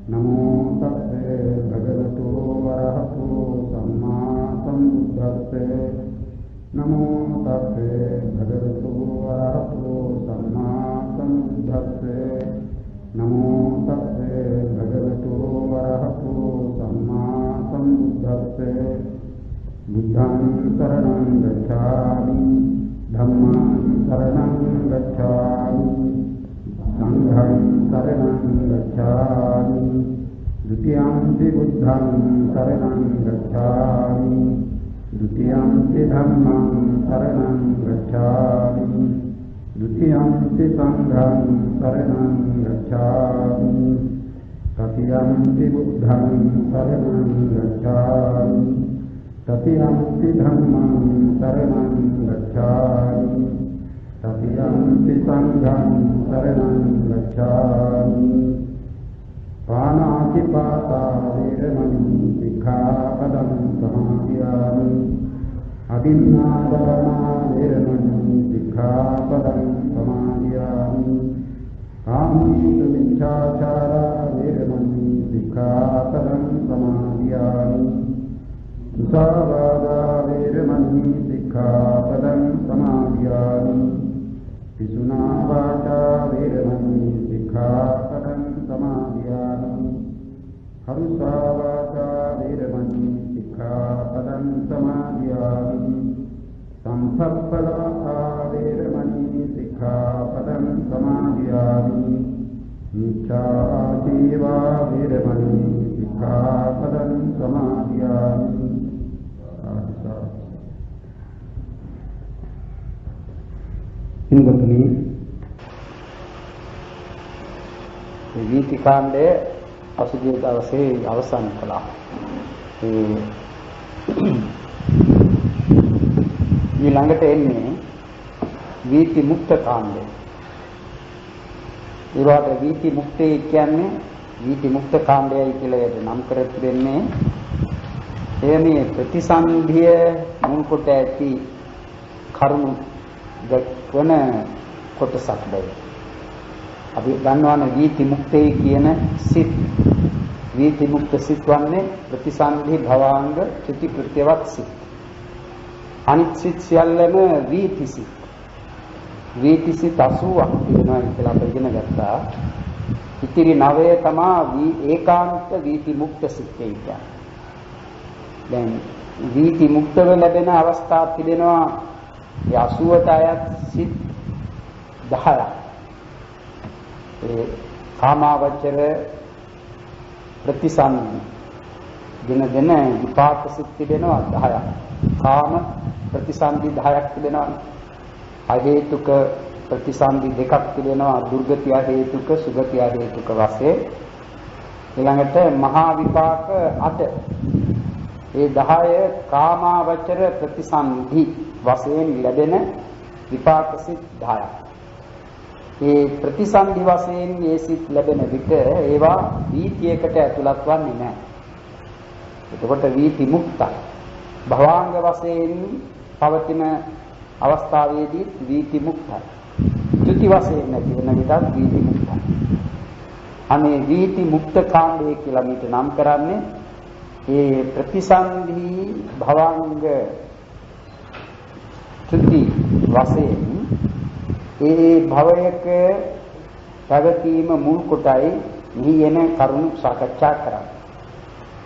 नमो तस्से भगवतो वरहतो सम्मा सम्बुद्धस्से नमो तस्से भगवतो वरहतो सम्मा सम्बुद्धस्से नमो तस्से भगवतो वरहतो सम्मा सम्बुद्धस्से बुद्धं शरणं गच्छामि धम्मं शरणं गच्छामि संघं शरणं गच्छामि द्वितीयंपि बुद्धं शरणं गच्छामि द्वितीयंपि धम्मं शरणं गच्छामि द्वितीयंपि संघं शरणं गच्छामि तृतीयंपि बुद्धं शरणं गच्छामि तृतीयंपि धम्मं शरणं गच्छामि तृतीयंपि संघं शरणं गच्छामि पाणातिपाता वेरमणि सिक्खापदं समादयामि अभिन्नादाना वेरमणि सिक्खापदं समादयामि कामीतुमिच्छाचारा वेरमणि सिक्खापदं समादयामि मुसावादा वेरमणि सिक्खापदं समादयामि पिसुना वाचा वेरमणि सिक्खापदं समादयामि हरुषा वाचा वेरमणि सिक्खापदं समादयामि संसप्पदा वेरमणि सिक्खापदं समादयामि मिच्छाजीवा वेरमणि सिक्खापदं समादयामि හිඟතුනි වීති කාණ්ඩය පසුගිය දවසේ අවසන් කළා. ඊළඟට එන්නේ වීති මුක්ත කාණ්ඩය. ඊළඟ වීති මුක්තය කියන්නේ වීති මුක්ත කාණ්ඩයයි කියලා නම් කර තිබෙන්නේ එමේ ප්‍රතිසන්ධිය මුල් කොට ඇති කරුණු දක්වන කොටසක් බයි. අපි දන්නවනේ වීති මුක්තේ කියන සිත්. වීති මුක්ත සිත් වන්නේ ප්‍රතිසන්ධි භවාංග චුති කෘත්‍යවත් සිත්. අනිත් සිත් සියල්ලම වීති සිත්. වීති සිත් 80ක් තියෙනවා කියලා අපි ඉගෙන ගත්තා. ඉතිරි 9 තමයි ඒකාන්ත වීති මුක්ත සිත් කියන්නේ. දැන් වීති මුක්තව ලැබෙන අවස්ථා තිබෙනවා. ඒ 80ට අයත් සිත් 10ක්. ඒ කාමාවචර ප්‍රතිසන්දි දින විපාක සිත් තිබෙනවා 10ක්. කාම ප්‍රතිසන්දි 10ක් තිබෙනවා. අහේතුක ප්‍රතිසන්දි දෙකක් තිබෙනවා. දුර්ගති අහේතුක සුගති අහේතුක වශයෙන්. ඊළඟට මහා විපාක 8. ඒ 10 කාමාවචර ප්‍රතිසන්දි වශයෙන් ලැබෙන විපාක සිත් 10ක්. ඒ ප්‍රතිසන්දි වශයෙන් මේ සිත් ලැබෙන විට ඒවා වීතියකට ඇතුළත් වන්නේ නැහැ. එතකොට වීති මුක්තයි. භවාංග වශයෙන් පවතින අවස්ථාවේදී වීති මුක්තයි. ත්‍ෘති වශයෙන් නැති වෙන විටත් වීති මුක්තයි. අනේ වීති මුක්ත කාණ්ඩය කියලා මිට නම් කරන්නේ ඒ ප්‍රතිසන්දි භවාංග ත්‍ෘති වශයෙන් ඒ භවයක පැවතීම මුල් කොටයි මෙහි එන කරුණු සාකච්ඡා කරන්නේ.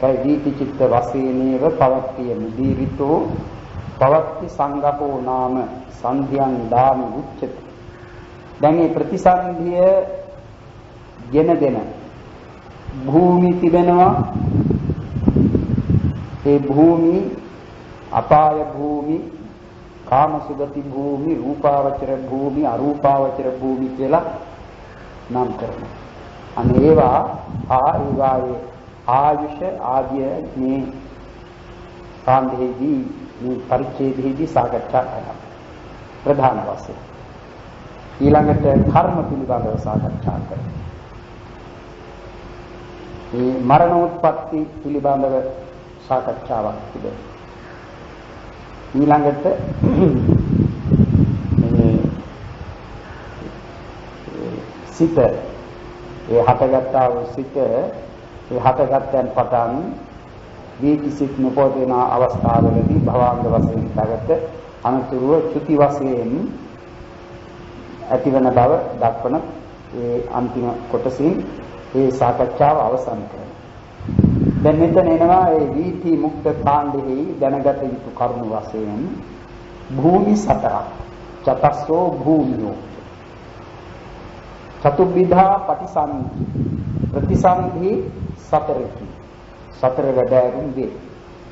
ඒ වීති චිත්ත වශයෙන්ව පවත්තිය මුදීරිතෝ පවත්ති සංගපෝ නාම සංධ්‍යං දාමි උච්චති. දැන් මේ ප්‍රතිසන්ධිය ගෙන දෙන භූමි තිබෙනවා. ඒ භූමි අපාය භූමි කාමසුගති භූමි රූපාවචර භූමි අරූපාවචර භූමි කියලා නම් කරනවා. අනේ ඒවා ඒවායේ ආයුෂ ආදිය මේ කාණ්ඩයේදී මේ පරිච්ඡේදයේදී සාකච්ඡා කරනවා ප්‍රධාන වශයෙන්. ඊළඟට කර්ම පිළිබඳව සාකච්ඡා කරනවා. මේ මරණෝත්පත්ති පිළිබඳව සාකච්ඡාවක් තිබෙනවා. ඊළඟට සිත ඒ හටගත්තා වූ සිත ඒ හටගත්තන් පටන් වීතිසිත නොපදින අවස්ථාවලදී භවංග වශයෙන් පැවත අනතුරුව චුති වශයෙන් ඇතිවන බව දක්වන ඒ අන්තිම කොටසින් ඒ සාකච්ඡාව අවසන් කරනවා. දැන් මෙතන එනවා ඒ වීති මුක්ත කාණ්ඩෙහි දැනගත යුතු කරුණු වශයෙන් භූමි සතරක්. චතස්සෝ භූමියෝ චතුබ්බිධා පටිසන්ධි ප්‍රතිසන්ධි සතරකි. සතර වැඩෑරුම් වේ.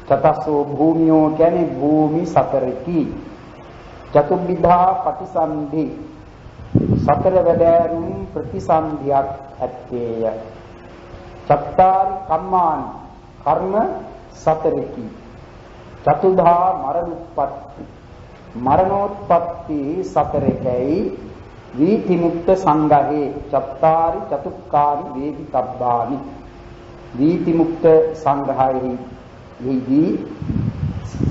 චතස්සෝ භූමියෝ කියන්නේ භූමි සතරකි. චතුබ්බිධා පටිසන්ධි සතර වැඩෑරුම් ප්‍රතිසන්ධියක් ඇත්තේය. චත්තාරි කම්මානි කර්ම සතරකි. චතුධා මරණුප්පත්ති මරණෝත්පත්ති සතරකයි. වීතිමුක්ත සංඝහේ චත්තාරි චතුක්කාරි වේදිතබ්බානි. වීතිමුක්ත සංඝහෙහිදී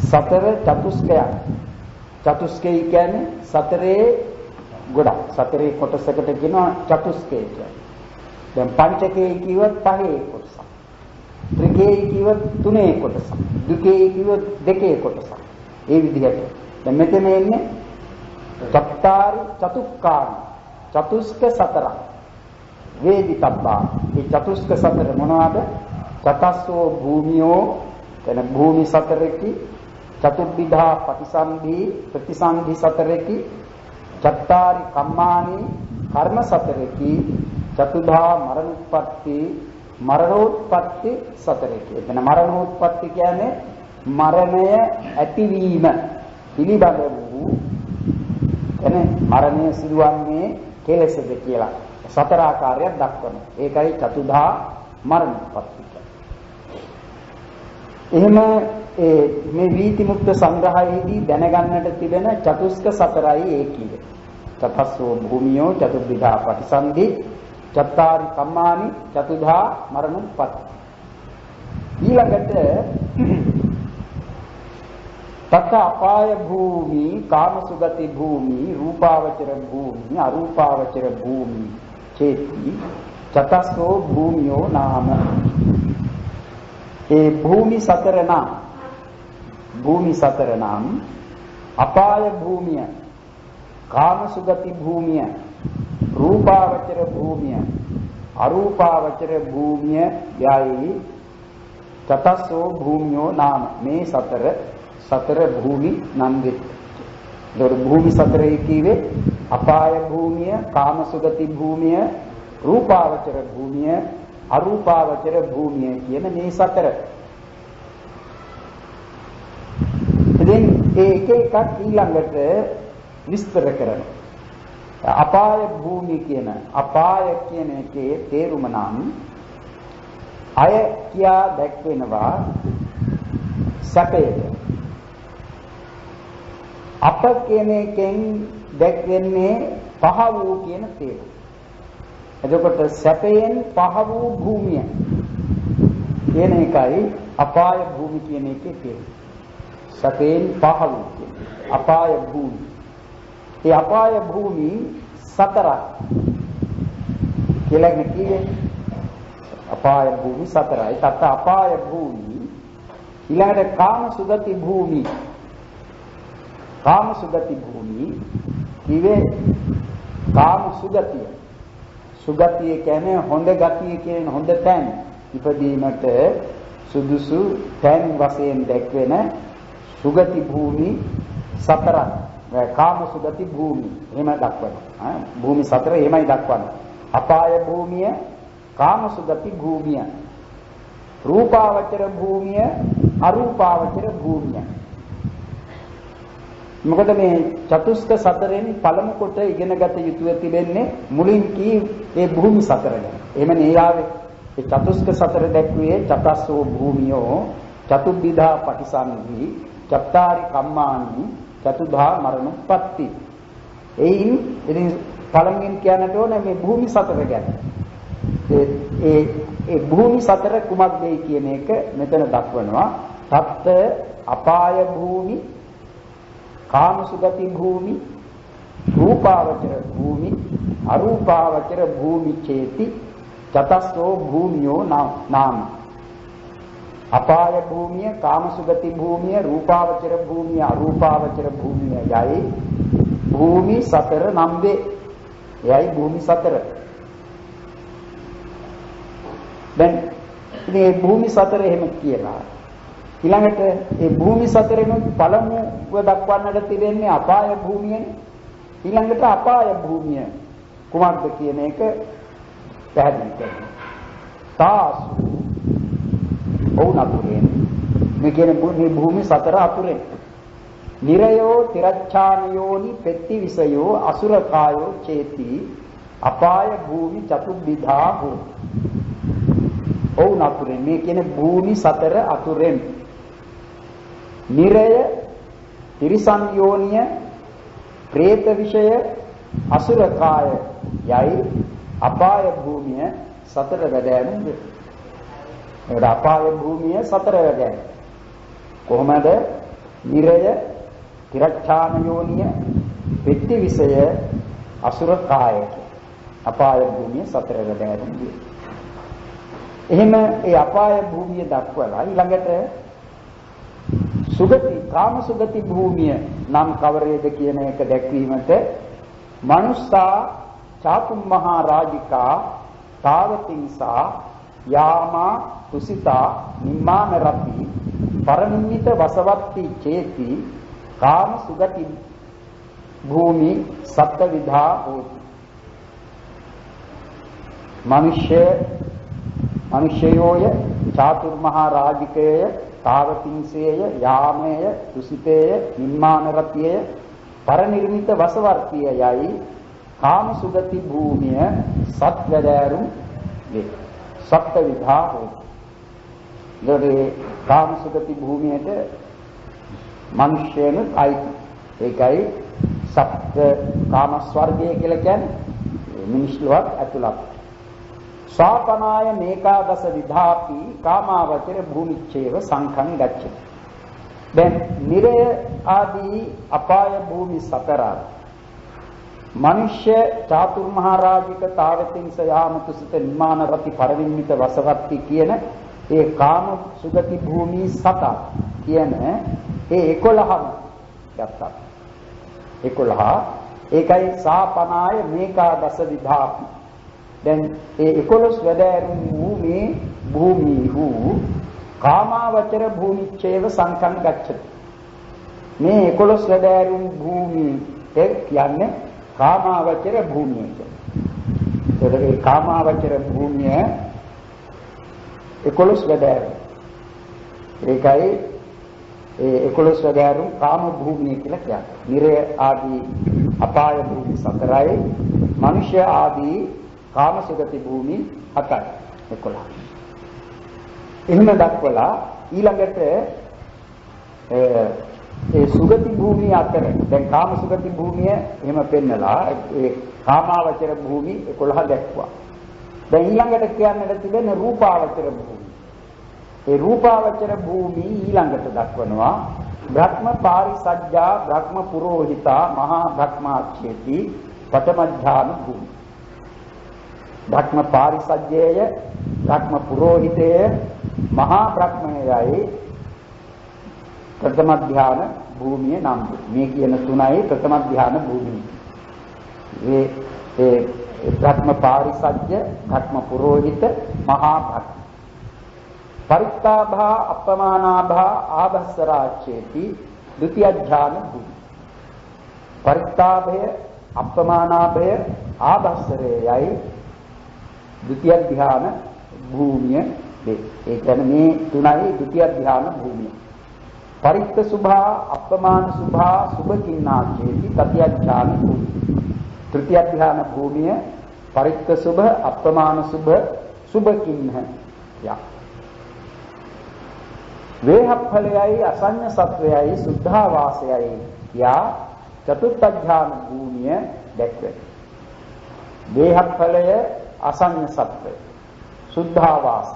සතර චතුස්කයන්. චතුස්කය කියන්නේ සතරේ ගොඩක්. සතරේ කොටසකට කියනවා චතුස්කය කියන්නේ. දැන් පංචකේ කිව්වත් පහේ කොටසක්. ත්‍රිකේ කිව්වත් තුනේ කොටසක්. දුකේ කිව්වත් දෙකේ කොටසක්. ඒ විදිහට. දැන් මෙතන එන්නේ චත්තාරි චතුක්කාරි චතුස්ක සතර වේදිතබ්බා. මේ චතුස්ක සතර මොනවාද? චතස්සෝ භූමියෝ එන භූමි සතරකි. චතුබ්බිධා පටිසන්ධි ප්‍රතිසන්ධි සතරකි. චත්තාරි කම්මානි කර්ම සතරකි. චතුධා මරණෝත්පත්ති මරණෝත්පත්ති සතරකි. එතන මරණෝත්පත්ති කියන්නේ මරණය ඇතිවීම පිළිබඳ වූ එනේ මරණය සිදුවන්නේ කෙලෙසද කියලා සතර ආකාරයක් දක්වනවා. ඒකයි චතුධා මරණෝත්පත්ති කියන්නේ. එහෙම මේ වීතිමුක්ත සංග්‍රහයේදී දැනගන්නට තිබෙන චතුස්ක සතරයි ඒ කියන්නේ. චතස්සෝ භූමියෝ චතුබ්බිධා පටිසන්ධි චත්තාරි කම්මානි චතුධා මරණෝත්පත්ති. ඊළඟට තත අපාය භූමි කාමසුගති භූමි රූපාවචර භූමි අරූපාවචර භූමි චේති චතස්සෝ භූමියෝ නාම. ඒ භූමි සතර නම් අපාය භූමිය කාමසුගති භූමිය රූපාවචර භූමිය අරූපාවචර භූමිය යයි චතස්සෝ භූමියෝ නාම. මේ සතර භූමි නම් වේ. ඒතර භූමි සතරේ කීවේ අපාය භූමිය, කාමසුගති භූමිය, රූපාවචර භූමිය, අරූපාවචර භූමිය කියන මේ සතර. ඉතින් ඒක එකක් ඊළඟට විස්තර කරනවා. අපාය භූමිය කියන අපාය කියන එකේ තේරුම නම් අය කියා දැක්වෙනවා සැපයට. අප කියන එකෙන් දැක්වෙන්නේ පහ වූ කියන තේරුම. එතකොට සැපයෙන් පහ වූ භූමිය කියන එකයි අපාය භූමි කියන එකේ තේරුම. සැපයෙන් පහ වූ කියන්නේ අපාය භූමි. ඒ අපාය භූමි සතරක් කියලා කියන්නේ අපාය භූමි සතරයි. තත් අපාය භූමි ඊළඟට කාමසුගති භූමි. කාමසුගති භූමි කිවේ කාමසුගතිය. සුගතිය කියන්නේ හොඳ ගතිය කියන හොඳ තැන් ඉපදීමට සුදුසු තැන් වශයෙන් දැක්වෙන සුගති භූමි සතරක්. කාමසුගති භූමි එහෙම දක්වනවා. භූමි සතර එහෙමයි දක්වන්නේ. අපාය භූමිය, කාමසුගති භූමිය, රූපාවචර භූමිය, අරූපාවචර භූමිය. මොකද මේ චතුස්ක සතරෙන් පළමු කොට ඉගෙනගත යුතුව තිබෙන්නේ මුලින් කී ඒ භූමි සතර ගැන. එහෙම නේ ආවේ. ඒ චතුස්ක සතර දැක්වේ චතස්සෝ භූමියෝ චතුබ්බිධා පටිසන්ධි චත්තාරි කම්මානි චතුධා මරණෝත්පත්ති. එයින් ඉතින් පළමුවෙන් කියන්නට ඕනේ මේ භූමි සතර ගැන. ඒ භූමි සතර කුමක්දයි කියන එක මෙතන දක්වනවා. තත් අපාය භූමි, කාමසුගති භූමි, රූපාවචර භූමි, අරූපාවචර භූමි චේති චතස්සෝ භූමියෝ නාම අපාය භූමිය, කාමසුගති භූමිය, රූපාවචර භූමිය, අරූපාවචර භූමිය යයි භූමි 4 නම් වේ. එයයි භූමි 4. දැන් මේ භූමි 4 එහෙම කියලා ඊළඟට මේ භූමි 4ෙම පළමුව දක්වන්නට තිබෙන්නේ අපාය භූමියනේ. ඊළඟට අපාය භූමිය කුමක්ද කියන එක පැහැදිලි කරනවා. තාසු ඔවුන් අතුරෙන් මේ කියන්නේ මේ භූමි 4 අතුරෙන් නිරයෝ තිරච්ඡානයෝනි පෙත්ති විසයෝ අසුරකායෝ චේති අපාය භූමි චතුබ්බිධා හෝ. ඔවුන් අතුරෙන් මේ කියන්නේ භූමි 4 අතුරෙන් නිරය, තිරිසන් යෝනිය, പ്രേත විෂය, අසුරකාය යයි අපාය භූමිය 4 වැඩෑනුම් වේ. ඒකට අපාය භූමිය 4 වැඩෑනුම්. කොහොමද? නිරය, තිරච්ඡාන යෝනිය, පෙත්ති විෂය, අසුරකාය අපාය භූමිය 4 වැඩෑනුම් වේ. එහෙම ඒ අපාය භූමිය දක්වලා ඊළඟට සුගති, කාම සුගති භූමිය නම් කවරේද කියන එක දැක්වීමට මනුස්සා චාතුම් මහා රාජිකා තාවතිංසා යාමා තුසිතා නිම්මාන රති පරනිම්මිත වසවත්ති චේති කාම සුගති භූමි සත්ත්වවිධා හෝති. මනුෂ්‍යයෝය චාතුර් මහා රාජිකේය තාවතිංසේය යාමේය තුසිතේය නිම්මාන රතියේය පරනිර්මිත වසවර්තිය යයි කාම සුගති භූමිය සත්වදෑරුම් වේ. සත්ත්වවිධා හෝති. ඒ කාම සුගති භූමියට මිනිස්යන් අයිති. ඒකයි සත්ත්ව කාම ස්වර්ගය කියලා කියන්නේ මිනිස් ලෝක ඇතුළත්. සාපනාය මේකාදස විධාපි කාමාවචර භූමිච්ඡේව සංඛං ගච්ඡති. දැන් නිරය ආදී අපාය භූමි 4 මනුෂ්‍ය චාතුර් මහා රාජික තාවතිංස යාමතුසිත නිමාන රති පරිවිම්මිත වසවත්ති කියන ඒ කාම සුගති භූමි 7 කියන ඒ 11ම ගත්තා. 11 ඒකයි සාපනාය මේකාදස විධාපි. දැන් ඒ 11 වැඩෑරුම් වූ මේ භූමි වූ කාමාවචර භූමිච්ඡේව සංඛං ගච්ඡති. මේ 11 වැඩෑරුම් භූමි කියන්නේ කාමාවචර භූමිය කියලා. ඒ කාමාවචර භූමිය 11 වැඩෑරුම්. ඒකයි ඒ 11 වැඩෑරුම් කාම භූමිය කියලා කියන්නේ. නිරය ආදී අපාය භූමි 4යි, මනුෂ්‍ය ආදී කාම සුගති භූමි 7යි 11. එහෙම දක්වලා ඊළඟට ඒ සුගති භූමිය අතර දැන් කාම සුගති භූමිය එහෙම පෙන්නලා ඒ කාමාවචර භූමි 11 දැක්වා. දැන් ඊළඟට කියන්නට තිබෙන රූපාවචර භූමි. ඒ රූපාවචර භූමි ඊළඟට දක්වනවා බ්‍රහ්ම පාරිසජ්ජා බ්‍රහ්ම පුරෝහිතා මහා බ්‍රහ්මාච්ඡේති පඨම ධ්‍යාන භූමි. බ්‍රහ්ම පාරිසජ්ජේය බ්‍රහ්ම පුරෝහිතේය මහා බ්‍රහ්මයයි ප්‍රථම ධ්‍යාන භූමිය නම් මේ කියන තුනයි ප්‍රථම ධ්‍යාන භූමිය. ඒ බ්‍රහ්ම පාරිසජ්ජ බ්‍රහ්ම පුරෝහිත මහා බ්‍රහ්ම පරිත්තාභා අපමානාභා ආභස්සරාච්ඡේති ဒုတိ ධ්‍යාන භූමි. පරිත්තාභය අපමානාභය ආභස්සරයයි ဒုတိ ධ්‍යාන භූමිය වේ. ඒ කියන්නේ මේ තුනයි ဒုတိ ධ්‍යාන භූමිය. පරිත්ත සුභා අපමාන සුභා සුභකින්නාචේති තතිය ධ්‍යාන භූමිය. තෘතිය ධ්‍යාන භූමිය පරිත්ත සුභ අපමාන සුභ සුභකින්න යා. වේහඵලයයි අසඤ්ඤ සත්වයයි සුද්ධාවාසයයි යා චතුර්ථ ධ්‍යාන භූමිය දැක්වේ. වේහඵලය අසඤ්ඤ සත්වය සුද්ධාවාස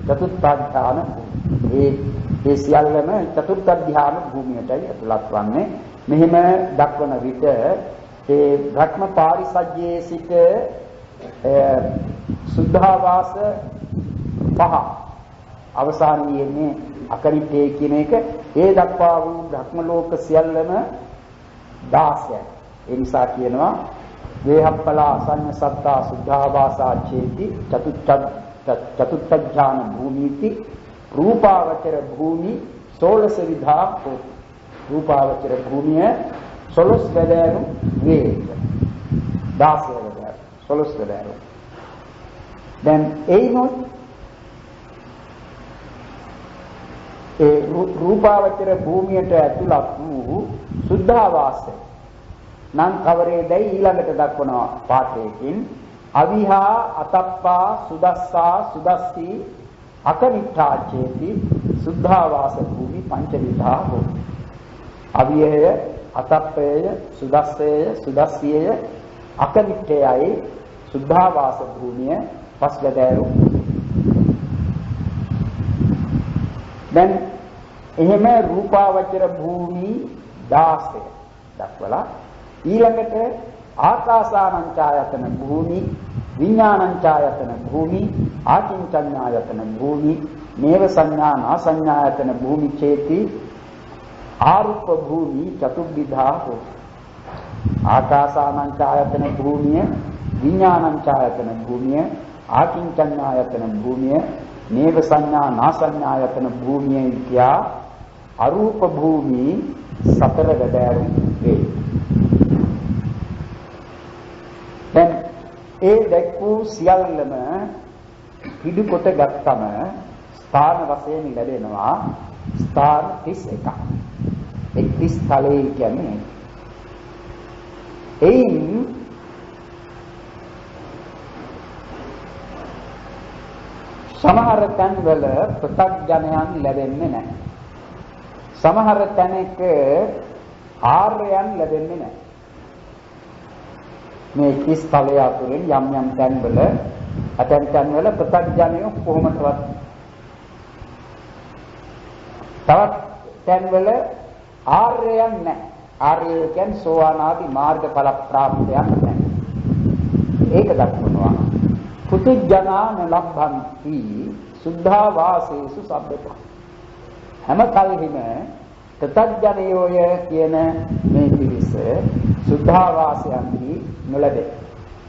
චතුර්ථ ධ්‍යාන භූමිය. ඒ සියල්ලම චතුර්ථ ධ්‍යාන භූමියටයි ඇතුළත් වන්නේ. මෙහිම දක්වන විට ඒ භ්‍රම පාරිසජ්ජයේ සිට සුද්ධාවාස 5 අවසානයේ මේ අකනිටේ කියන එක ඒ දක්වා වූ භ්‍රම ලෝක සියල්ලම 16යි. ඒ නිසා කියනවා වේහප්පලා අසඤ්ඤ සත්තා සුද්ධාවාසා චේති චතුත්ථඥාන භූමීති රූපාවචර භූමි 16 විධා හෝති. රූපාවචර භූමිය 16 වැදෑරු වේ. 16 වැදෑරු 16 වැදෑරු. දැන් එයිනොත් ඒ රූපාවචර භූමියට ඇතුළත් වූ සුද්ධාවාසය නම් කවරේදයි ඊළඟට දක්වනවා පාඨයකින් අවිහා අතප්පා සුදස්සා සුදස්සී අකනිට්ඨා චේති සුද්ධාවාස භූමි පංචවිධා හෝති. අවිහය අතප්පේය සුදස්සේය සුදස්සියය අකනිට්ඨයයි සුද්ධාවාස භූමිය පස්වැදෑරු. දැන් එහෙම රූපාවචර භූමි 16 දක්වලා ඊළඟට ආකාසානංචායතන භූමි විඥානංචායතන භූමි ආකින්චඤ්ඤායතන භූමි නේව සංඥා නාසඤ්ඤායතන භූමි චේති ආරුප්ප භූමි චතුර්විධා හෝති. ආකාසානංචායතන භූමිය විඥානංචායතන භූමිය ආකින්චඤ්ඤායතන භූමිය නේව සංඥා නාසඤ්ඤායතන භූමිය කියා අරූප භූමි 4 වැදෑරුම් වේ. දැන් ඒ දැක්වූ සියල්ලම පිටු කොට ගත්තම ස්ථාන වශයෙන් ලැබෙනවා ස්ථාන 31ක්. එක් ස්ථලයේ කියන්නේ එයින් සමහර තැන්වල පෘථග්ජනයන් ලැබෙන්නේ නැහැ. සමහර තැනක ආර්යයන් ලැබෙන්නේ නැහැ. මේ කිස්තලය අතුරින් යම් යම් තැන්වල අතන් තැන්වල පෘථග්ජනයෝ කොහොමදවත් තවත් තැන්වල ආර්යයන් නැහැ. ආර්ය කියන්නේ සෝවාන් ආදී මාර්ගඵල ප්‍රාප්තයන් නැහැ. ඒක දක්වනවා. පුතුජනාන ලබ්ධන්ති සුද්ධාවාසේසු සබ්බත. හැම කල්හිම තතඥයෝය කියන මේ පිරිස සුද්ධාවාසයන්හි නොලැබේ.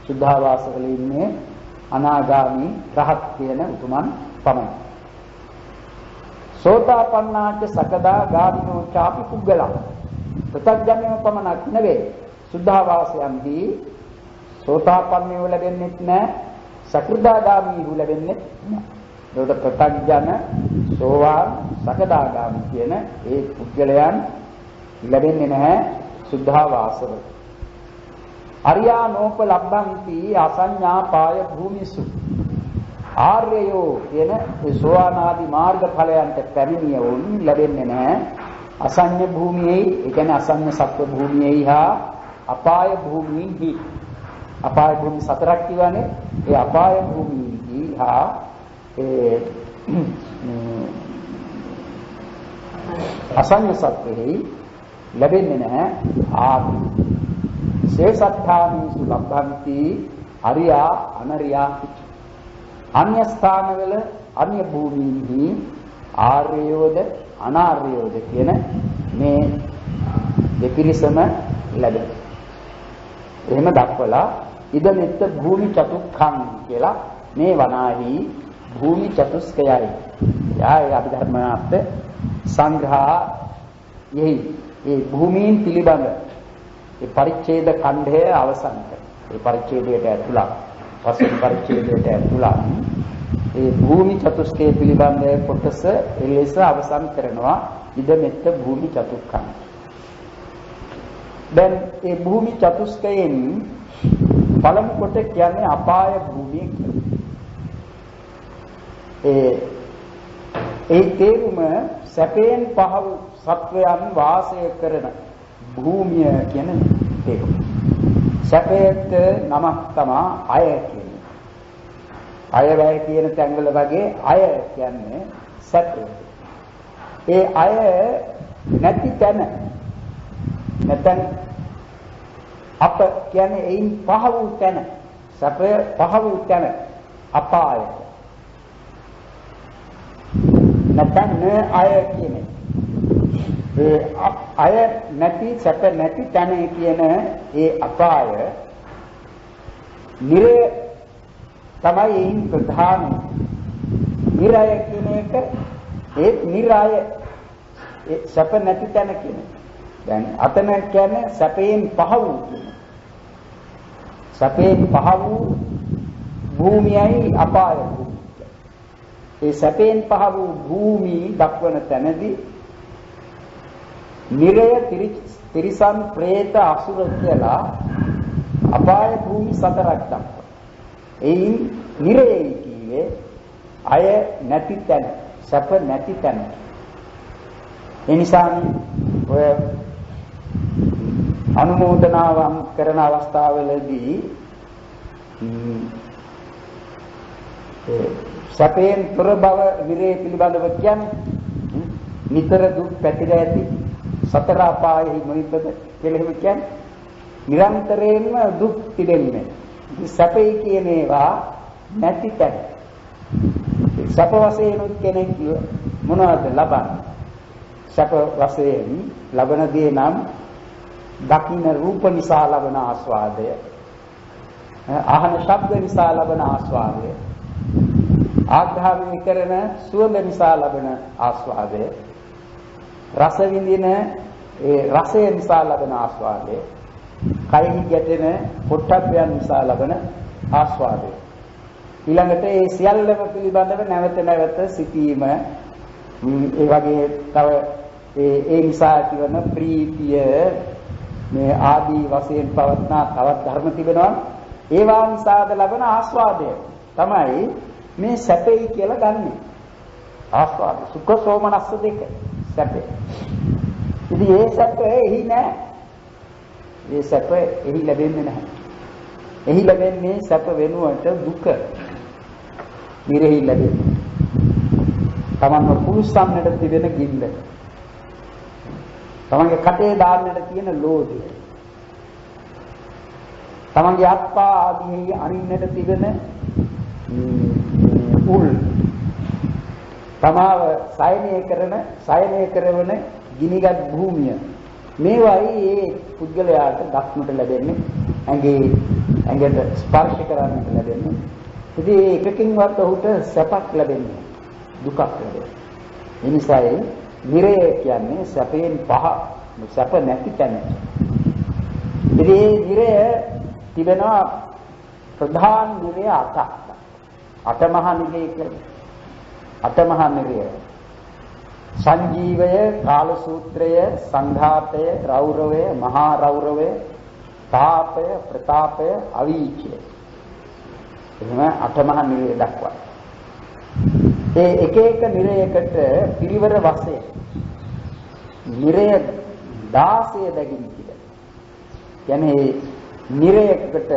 සුද්ධාවාසවල ඉන්නේ අනාගාමි රහත් කියන උතුමන් පමණයි. සෝතාපන්නාච සකදා ගාමිනෝ චාපි පුද්ගලං. තතඥයෝ පමණක් නෙවේ. සුද්ධාවාසයන්හි සෝතාපන්නයෝ ලැබෙන්නේ නැහැ. සකෘදාගාමීහු ලැබෙන්නේ නැහැ. ඒකට ප්‍රත්‍යඥ සෝවාන් සකදාගාමී කියන ඒ පුද්ගලයන් ලැබෙන්නේ නැහැ සුද්ධාවාසව. අරියානෝප ලබ්බන්ති අසඤ්ඤා පාය භූමිසු. ආර්යයෝ කියන සෝවාන් ආදී මාර්ග ඵලයන්ට පැමිණියවුන් ලැබෙන්නේ නැහැ අසඤ්ඤ භූමියේ, ඒ කියන්නේ අසඤ්ඤ සත්ව භූමියේ හා අපාය භූමියෙහි. අපාය භූමි 4ක් කියවනේ. ඒ අපාය භූමියෙහි හා ඒ අසඤ්ඤ සත්වෙහි ලැබෙන්නේ නැහැ ආදී. ශේෂත්ථානීසු ලබ්ධන්ති අරියා අනරියා. අන්‍ය ස්ථානවල අන්‍ය භූමියෙහි ආර්යයෝද අනාර්යයෝද කියන මේ දෙපිරිසම ලැබෙනවා. එහෙම දක්වලා ඉදමෙත්ත භූමි චතුක්ඛං කියලා මේ වනාහි භූමි චතුස්කයයි. යාය අභිධර්මාර්ථ සංග්‍රහයෙහි ඒ භූමීන් පිළිබඳ ඒ පරිච්ඡේද ඛණ්ඩය අවසන් කර. ඒ පරිච්ඡේදයට ඇතුළත් පස්වෙනි පරිච්ඡේදයට ඇතුළත් ඒ භූමි චතුස්කය පිළිබඳ කොටස එලෙස අවසන් කරනවා ඉදමෙත්ත භූමි චතුක්ඛං. දැන් ඒ භූමි චතුස්කයෙන් පළමු කොට කියන්නේ අපාය භූමිය කියලා. ඒ තේරුම සැපයෙන් පහව සත්වයන් වාසය කරන භූමිය කියන තේරුම. සැපයට නමක් තමයි අය කියන්නේ. අයවැය කියන තැන්වල වගේ අය කියන්නේ සැපය. ඒ අය නැති තැන නැත්නම් අප කියන්නේ එයින් පහ වූ තැන, සැපය පහ වූ තැන අපායට. නැත්නම් අය කියන්නේ. ඒ අය නැති සැප නැති තැන කියන ඒ අපාය නිරය තමයි ඒන් ප්‍රධාන. නිරය කියන එක ඒ නිරය ඒ සැප නැති තැන කියන්නේ. දැන් අතන කියන්නේ සැපයෙන් පහ වූ කියන. සැපයෙන් පහ වූ භූමියයි අපාය භූමිය. ඒ සැපයෙන් පහ වූ භූමි දක්වන තැනදී නිරය තිරිසන් പ്രേත අසුර කියලා අපාය භූමි 4ක් දක්වනවා. එයින් නිරයයි කියේ අය නැති තැන, සැප නැති තැන. ඒ නිසා ඔය අනුමෝදනාවන් කරන අවස්ථාවලදී සැපයෙන් තොර බව නිරේ පිළිබඳව කියන්නේ නිතර දුක් පැතිර ඇති සතර අපායෙහි මොනිපද කියලා එහෙම කියන්නේ නිරන්තරයෙන්ම දුක් තිබෙන්නේ. සැපයි කියන ඒවා නැති තැන. සැප වශයෙන් කෙනෙක් මොනවද ලබන්නේ? සැප වශයෙන් ලබන දේ නම් දකින්න රූප නිසා ලබන ආස්වාදය, අහන ශබ්ද නිසා ලබන ආස්වාදය, ආග්‍රහණය කරන සුවඳ නිසා ලබන ආස්වාදය, රස විඳින ඒ රසය නිසා ලබන ආස්වාදය, කයෙහි ගැටෙන පොට්ටබ්බයන් නිසා ලබන ආස්වාදය. ඊළඟට ඒ සියල්ලම පිළිබඳව නැවත නැවත සිටීම, ඒ වගේ තව ඒ නිසා ඇතිවන ප්‍රීතිය මේ ආදී වශයෙන් පවත්නා තවත් ධර්ම තිබෙනවා. ඒවා නිසාද ලබන ආස්වාදය තමයි මේ සැපයි කියලා ගන්නෙ. ආස්වාද සුඛ සෝමනස්ස දෙක සැපේ. ඉතින් ඒ සැප එහි නැහැ. ඒ සැප එහි ලැබෙන්නේ නැහැ. එහි ලැබෙන්නේ සැප වෙනුවට දුක. නිරෙහි ලැබෙන්නේ. තමන්ව පුරුස්සන්නට තිබෙන ගිල්ල. තමන්ගේ කටේ දාන්නට තියෙන ලෝභය. තමන්ගේ අත්පා ආදී අරින්නට තිබෙන උල්. තමාව සයනය කරන ගිනිගත් භූමිය. මේවයි ඒ පුද්ගලයාට දක්නට ලැබෙන්නේ. ඇඟට ස්පර්ශ කරන්නට ලැබෙන්නේ. ඉතින් ඒකකින්වත් ඔහුට සැපක් ලැබෙන්නේ දුකක් ලැබෙන්නේ. ඒ නිසායි නිරය කියන්නේ සැපයෙන් පහ, සැප නැති තැන. ඉතින් මේ නිරය තිබෙනවා ප්‍රධාන නිරය 8ක්. අටමහා නිරය කියන්නේ. අටමහා නිරය. සංජීවය, කාල සූත්‍රය, සංඝාතය, රෞරවය, මහා රෞරවය, තාපය, ප්‍රතාපය, අවීචය. එහෙම අටමහා නිරය දක්වනවා. ඒ එක එක නිරයකට පිරිවර වශයෙන් නිරය 16 බැගින් තිබෙනවා. කියන්නේ නිරයකට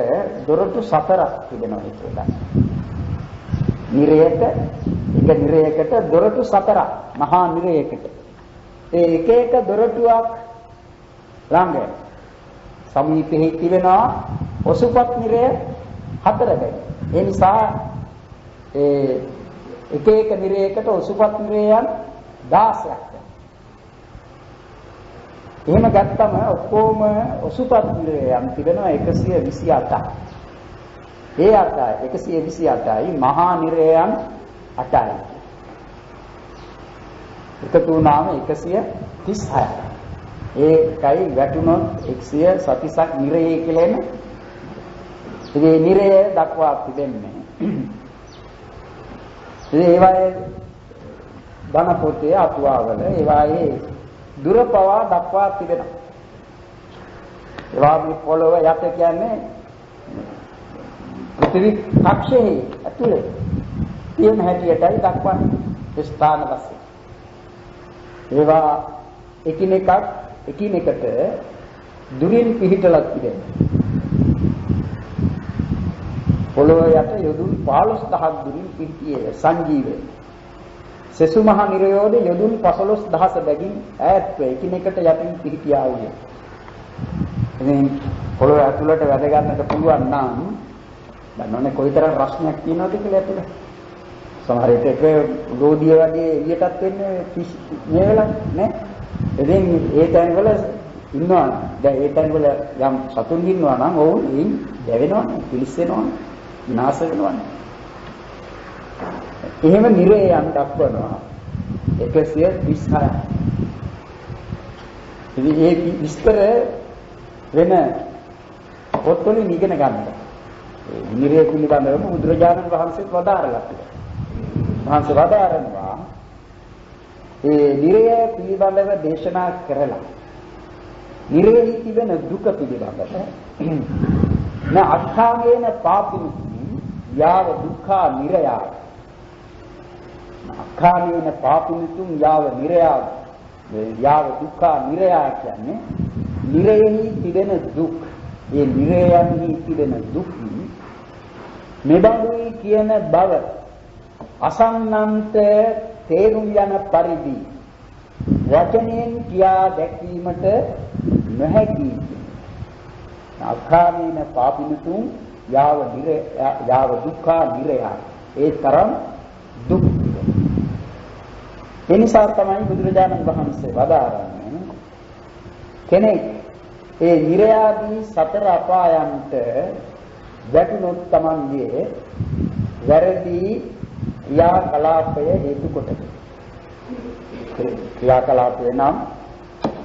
දොරටු 4ක් තිබෙනවා කියලා. නිරයට එක නිරයකට දොරටු 4ක් මහා නිරයකට. ඒ එක එක දොරටුවක් ළඟ සමීපෙහි තිබෙනවා ඔසුපත් නිරය 4 බැගින්. ඒ නිසා එක එක නිරයකට ඔසුපත් නිරයන් 16ක්. එහෙම ගත්තම ඔක්කොම ඔසුපත් නිරයන් තිබෙනවා 128ක්. ඒ 128යි මහා නිරයන් 8යි. එකතු වුණාම 136යි. ඒකයි වැටුණොත් 136ක් නිරය කියලා එන. ඉතින් නිරය දක්වා තිබෙන්නේ. ඒවායේ ධන පොතේ අතුවාවල ඒවායේ දුර පවා දක්වා තිබෙනවා. ඒවා මේ පොළොව යට කියන්නේ පෘථිවි කක්ෂයේ ඇතුලේ තියෙන හැටියටයි දක්වන්නේ ස්ථාන වශයෙන්. ඒවා එකිනෙකට දුරින් පිහිටලා තිබෙනවා. පොළොව යට යොදුන් 15000ක් දුරින් පිහිටියේ සංජීවය. සෙසු මහ නිරයෝද යොදුන් 15000 බැගින් ඈත්ව එකිනෙකට යටින් පිහිටියා වූයේ. ඉතින් පොළොව ඇතුළට වැද ගන්නට පුළුවන් නම් දන්නවනේ කොයිතරම් රස්නයක් තියෙනවද කියලා ඇතුලේ. සමහර විට ලෝදිය වගේ එළියටත් වෙන්නේ මේ වෙලාව නේ. ඉතින් ඒ තැන් වල ඉන්නවා. දැන් ඒ තැන් වල යම් සතුන් ඉන්නවා නම් ඔවුන් එයින් දැවෙනවනේ, පිලිස්සෙනවනේ, විනාශ වෙනවනේ. එහෙම නිරේයන් දක්වනවා 136. ඉතින් ඒ විස්තර වෙන පොත්වලින් ඉගෙන ගන්නවා. ඒ නිරේ පිළිබඳව බුදුරජාණන් වහන්සේත් වදාරලා තියෙනවා. වහන්සේ වදාරනවා ඒ නිරය පිළිබඳව දේශනා කරලා නිරේහි තිබෙන දුක පිළිබඳව න අට්ඨාංගේන පාපිනි යාව දුක්ඛා නිරයා අක්ඛානේන පාපිනිතුම් යාව නිරයා යාව දුක්ඛා නිරයා කියන්නේ නිරේහි තිබෙන දුක්. ඒ නිරයන්හි තිබෙන දුක් මෙබඳුයි කියන බව අසන්නන්ත තේරුම් යන පරිදි වචනයෙන් කියා දැක්වීමට නොහැකි. අක්ඛානේන පාපිනිතුම් යාව දුක්ඛා නිරයා. ඒ තරම් දුක්. ඒ නිසා තමයි බුදුරජාණන් වහන්සේ වදාරන්නේ කෙනෙක් ඒ නිරයාදී සතර අපායන්ට වැටුනොත් තමන්ගේ වැරදි ක්‍රියාකලාපය හේතු කොටගෙන ක්‍රියාකලාපය නම්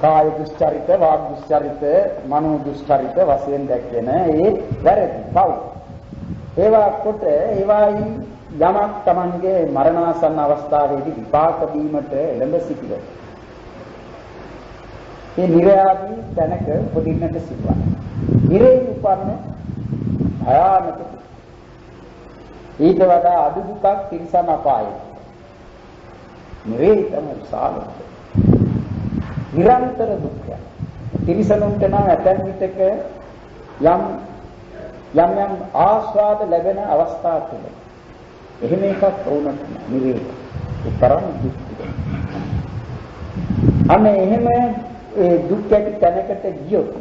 කාය දුස්චරිත, වාග් දුස්චරිත, මනෝ දුස්චරිත වශයෙන් දැක්වෙන ඒ වැරදි පව් ඒවා කොට ඒවායි යමක් තමන්ගේ මරණාසන්න අවස්ථාවේදී විපාක දීමට එළඹ සිටින. මේ නිරයාදී තැනක උපදින්නට සිදුවන. නිරේ උපන්න භයානක ඊට වඩා අඩු දුකක් තිරිසන් අපායේ. නිරේ තමයි සාලක. නිරන්තර දුක්ඛය. තිරිසනුන්ට නම් ඇතැම් විටක යම් ආස්වාද ලැබෙන අවස්ථා තිබෙනවා. එහෙම එකක් වුණත් නිරේ උතරම් දුක් තිබෙනවා. අනේ එහෙම ඒ දුක් ඇති තැනකට ගියොත්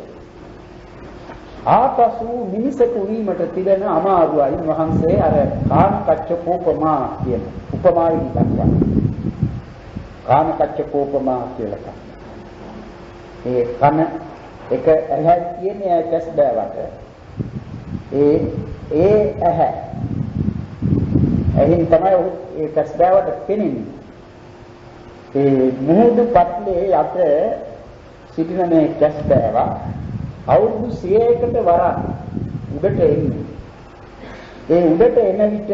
ආපසු මිනිසෙකු වීමට තිබෙන අමාරුවයි වහන්සේ අර කාමකච්චකෝපමා කියන උපමාවෙන් දක්වනවා. කාමකච්චකෝපමා කියලා. ඒ කන එක ඇහැ කියන්නේ ඇස් බෑවට. ඒ ඇහැ එහින් තමයි ඒ ඇස් බෑවට පෙනෙන්නේ. ඒ මුහුදු පත්ලේ යට සිටින මේ ඇස් බෑව අවුරුදු 100කට වරක් උඩට එන්නේ. ඒ උඩට එන විට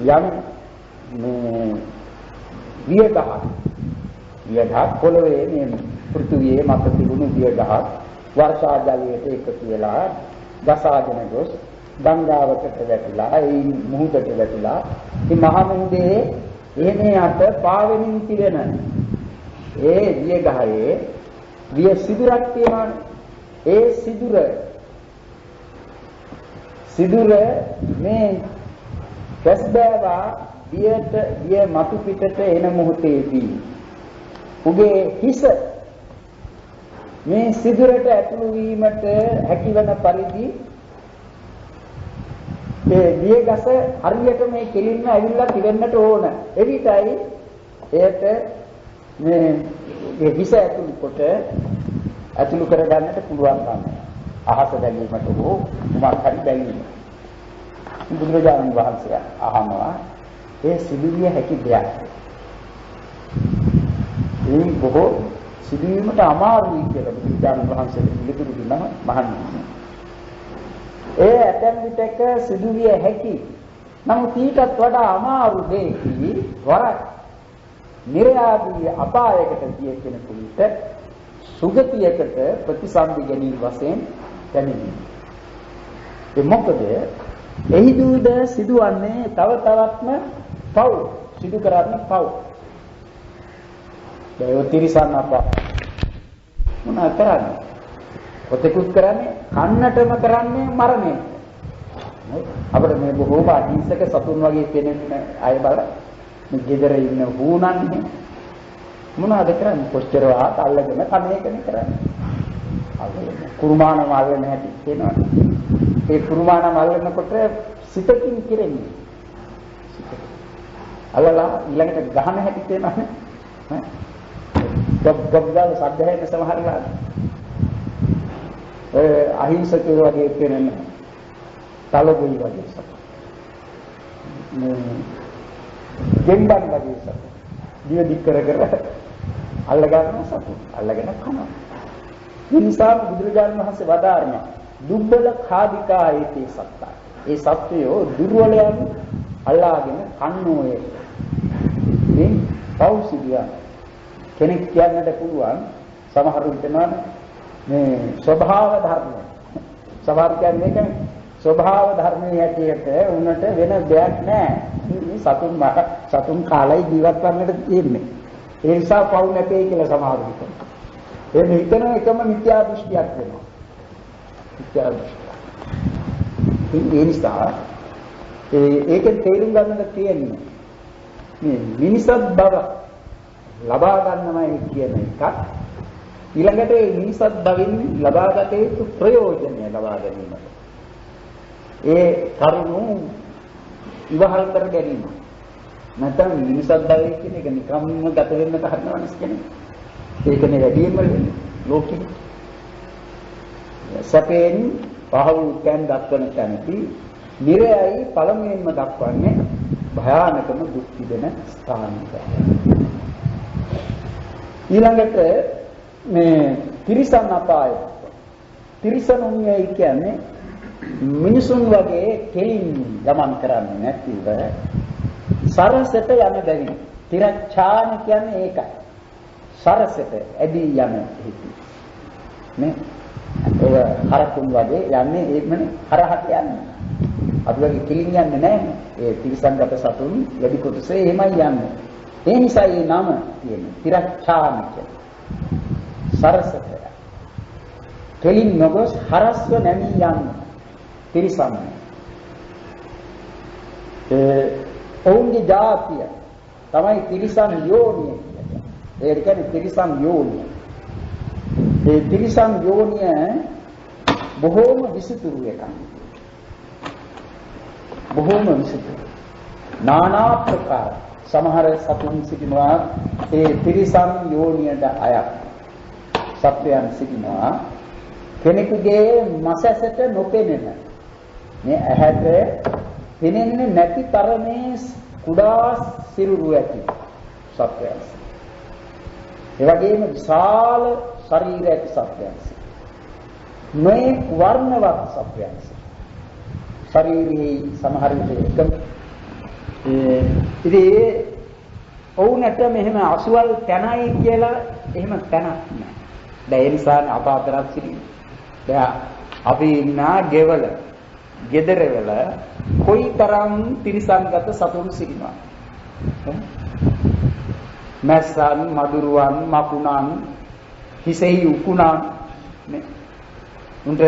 යම් මේ වියගහ පොළවේ මේ පෘථුවියේ මත තිබුණු වියගහ වර්ෂා ජලයට එකතු වෙලා දසාගෙන ගොස් ගංගාවකට වැටිලා ඒ මුහුදට වැටිලා මේ මහ මුහුදේ එහෙම යට පාවෙමින් තිබෙන ඒ වියගහයේ විය සිදුරක් තියෙනවානේ. ඒ සිදුර මේ කැස්බෑවා විය මතු පිටට එන මොහොතේදී උගේ හිස මේ සිදුරට ඇතුළු වීමට හැකිවන පරිදි ඒ වියගස හරියට මේ කෙලින්ම ඇවිල්ලා තිබෙන්නට ඕන. එවිටයි එයට මේ හිස ඇතුළු කරගන්නට පුළුවන් ගන්න. අහස දැලීමට හෝ මොකක් හරි බැලීම. බුදුරජාණන් වහන්සේ අහනවා ඒ සිදුවිය හැකි දෙයක්. ඒ බොහෝ සිදුවීමට අමාරුයි කියලා බුදුරජාණන් වහන්සේ පිළිතුරු දුන්නා මහණෙනි. ඒ ඇතැම් විටක සිදුවිය හැකි. නමුත් ඊටත් වඩා අමාරු දෙයකි වරක් නිර්යාදී අපායකට ගිය කෙනෙකුට සුගතියකට ප්‍රතිසන්දි ගැනීම වශයෙන් දැනෙන්නේ. ඒ මොකද එහිදීද සිදුවන්නේ තව තවත්ම පව් සිදු කරන්නේ පව්. ඒ තිරිසන් අපාය මොනවා කරන්නේ? ඔතෙකුත් කරන්නේ කන්නටම කරන්නේ මරණය. අපිට මේ බොහෝම අහිංසක සතුන් වගේ පෙනෙන අය බලන්න. මේ ගෙදර ඉන්න හුණන්නේ මොනවද කරන්නේ? කොච්චර වාත අල්ලගෙන කණ එකනේ කරන්නේ. අල්ලගෙන කුරුමාන මාල් වෙන හැටි තේනවා. ඒ කුරුමානම් අල්ලනකොට සිතකින් කෙරෙන්නේ. අල්ලලා ඊළඟට ගහන හැටි තේනවනේ. ගබ් ගබ් ගාල සද්ද හැට සමහරලා අහිංසකයෝ වගේ පේනන්නේ. තලගොයි වගේ සත. ගෙම්බන් වගේ සත. දිව දික් කර කර අල්ල ගන්න සතු. අල්ලගෙන කනවා. ඒ නිසා බුදුරජාණන් වහන්සේ වදාारන දුබ්බල කාදිකා ඒති සත්තා. ඒ සත්වයෝ දුර්වලයන් අල්ලාගෙන කන්නෝයේ. මේ පෞසිදියා කෙනෙක් කියන්නට පුළුවන් සමහරු හිතනවා මේ ස්වභාව ධර්ම. ස්වභාව කියන්නේ මේක ස්වභාව ධර්මයේ ඇටියට උනට වෙන දෙයක් නැහැ. සතුන් කාලයි ජීවත් වන්නට තියෙන්නේ. ඒ නිසා පවු නැtei කියලා සමහරු හිතනවා. ඒ හිතන එකම මිත්‍යා දෘෂ්ටියක් වෙනවා. මිත්‍යා දෘෂ්ටිය. ඒ නිසා ඒකෙන් තේරුම් ගන්නට තියෙන්නේ මේ මිනිසත් බව ලබා ගන්නමයි කියන එකක්. ඊළඟට මේ මිනිසත් බවින් ලබාගත යුතු ප්‍රයෝජනය ලබා ගැනීමට. ඒ කරුණු ඉවහල් කර ගැනීම. නැත්නම් මිනිසත් භවය කියන එක නිකම්ම ගත වෙන්න කරනවනස් කියන්නේ. ඒකනේ වැඩිම වෙන්නේ ලෝකෙ. සැපෙන් පහවු කැන් දක්වන තැනදී නිරයයි පළමුවෙන්ම දක්වන්නේ භයානකම දුක් විඳින ස්ථානක. ඊළඟට මේ තිරිසන් අපාය. තිරිසනුන්යයි කියන්නේ මිනිසුන් වගේ කෙලින් ගමන් කරන්නේ නැතිව සරසට යන බැවින්. තිරච්ඡාන කියන්නේ ඒකයි. සරසට ඇදී යන හිති. නේ? ඒක හරකුන් වගේ යන්නේ ඒකමනේ හරහට යන්නේ. අපි වගේ කෙලින් යන්නේ නැහැ. ඒ තිරිසන්ගත සතුන් වැඩි කොටසේ එහෙමයි යන්නේ. ඒ නිසා මේ නම තියෙන්නේ තිරච්ඡාන කියන්නේ. සරසට. කෙලින් නොගොස් හරස්ව නැමී යන්නේ. තිරිසන්. ඔවුන්ගේ ජාතිය තමයි තිරිසන් යෝනිය කියන්නේ. ඒ කියන්නේ තිරිසන් යෝනිය. ඒ තිරිසන් යෝනිය බොහෝම විසිතුරු එකක්. බොහෝම විසිතුරු. নানা ප්‍රකාර සමහර සතුන් සිටිනවා ඒ තිරිසන් යෝනියට අයත්. සත්වයන් සිටිනවා කෙනෙකුගේ මසැසට නොපෙනෙන මේ ඇහැට පෙනෙන්නේ නැති තරමේ කුඩා සිරුරු ඇති සත්වයන්. ඒ වගේම විශාල ශරීර ඇති සත්වයන්. මේ වර්ණවත් සත්වයන්. ශරීරයේ සමහර විට ඉතින් ඔවුන්ට මෙහෙම අසුවල් තැනයි කියලා එහෙම තැනක් නැහැ. දැන් ඒ නිසා අපාතරක් සිටින. දැන් අපි ඉන්න ගෙවල ගෙදරවල කොයිතරම් තිරිසන්ගත සතුන් සිටිනවා. මැස්සන්, මදුරුවන්, මකුණන්, හිසෙහි උකුණන් නේ. උන්ට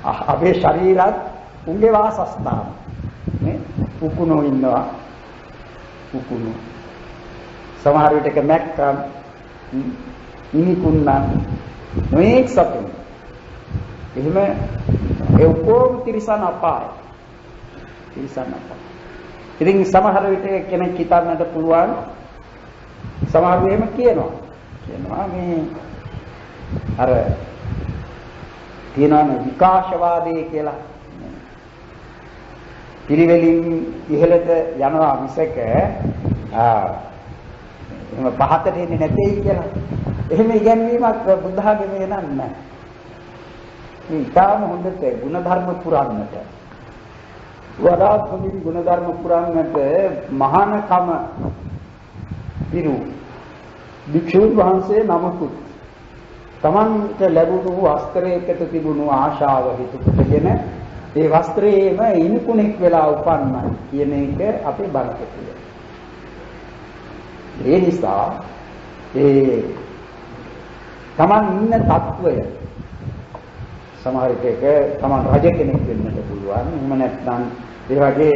අපේ ශරීරات උන්ගේ වාසස්ථාන නේ. උකුණෝ ඉන්නවා. උකුණු. සමහර විටක මැක්කම්, මිනිකුණන් මේක සතුන්. එහෙම ඒ ඔක්කොම තිරිසන් අපාය. තිරිසන් අපාය. ඉතින් සමහර විට කෙනෙක් හිතන්නට පුළුවන් සමහරව එහෙම කියනවා මේ අර තියෙනවානේ විකාශවාදී කියලා. පිළිවෙලින් ඉහළට යනවා මිසක එහෙම පහතට එන්නේ නැtei කියලා. එහෙම ඉගැන්වීමක් බුද්ධ ආගමේ නැහැ. මේ ඊටාම හොඳට ಗುಣධර්ම පුරන්නට වඩාත් හොඳින් ಗುಣධර්ම පුරන්නට මහානකම පිරු භික්ෂුන් වහන්සේ නමකුත් තමන්ට ලැබුණු වස්ත්‍රයකට තිබුණු ආශාව හිතු කොටගෙන ඒ වස්ත්‍රයේම ඉනිකුණෙක් වෙලා උපන්නයි කියන එක අපේ බලපෑම. ඒ නිසා ඒ තමන් ඉන්න තත්වය සමහර විටක තමන් රජ කෙනෙක් වෙන්නට පුළුවන්. එහෙම නැත්නම් ඒ වගේ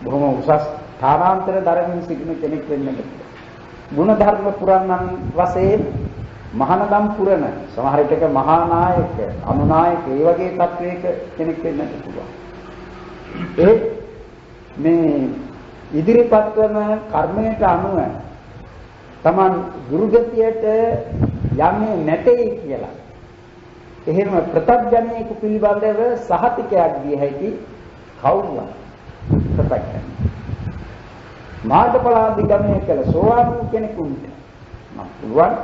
බොහොම උසස් තානාන්තර ධර්මයෙන් සිටින කෙනෙක් වෙන්නට පුළුවන්. ගුණ ධර්ම පුරන්නන් වශයෙන් මහානදම් පුරන සමහර විටක මහා නායක අනුනායක ඒ වගේ තත්වයක කෙනෙක් වෙන්නත් පුළුවන්. ඒ මේ ඉදිරිපත් වන කර්මයට අනුව Taman දුර්ගතියට යන්නේ නැtei කියලා. එහෙම ප්‍රත්‍යඥයෙකු පිළිබඳව සහතිකයක් දිය හැකි කවුරුවත් ප්‍රත්‍යඥ. මාර්ගඵලාදිගමනය කළ සෝවාන් කෙනෙකුට නම් පුළුවන්.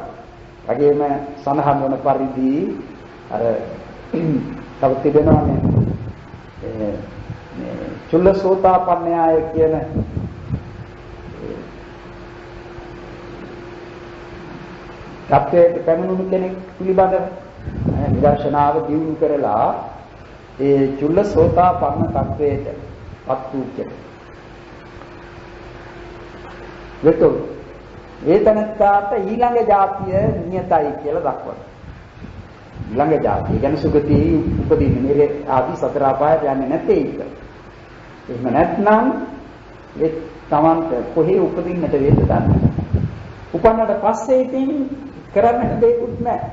වගේම සඳහන් වන පරිදි අර තව තිබෙනවානේ චුල්ලසෝතාපන්නයාය කියන තත්ත්වයට පැමිණුණු කෙනෙක් පිළිබඳව නිදර්ශනාව දියුණු කරලා ඒ චුල්ලසෝතාපන්න තත්ත්වයට පත් වූ කෙනෙක්. වෙතොත් ඒ තනත්තාට ඊළඟ જાතිය නියතයි කියලා දක්වනවා. ඊළඟ જાතිය කියන්නේ සුගතියේ උපදින්නේ නිරේ ආදී සතර අපායට යන්නේ නැtei එක. එහෙම නැත්නම් ඒ තමන්ට කොහේ උපදින්නට වේද දන්නේ. උපන්නට පස්සේ ඉතින් කරන්න දෙයක්වත් නැහැ.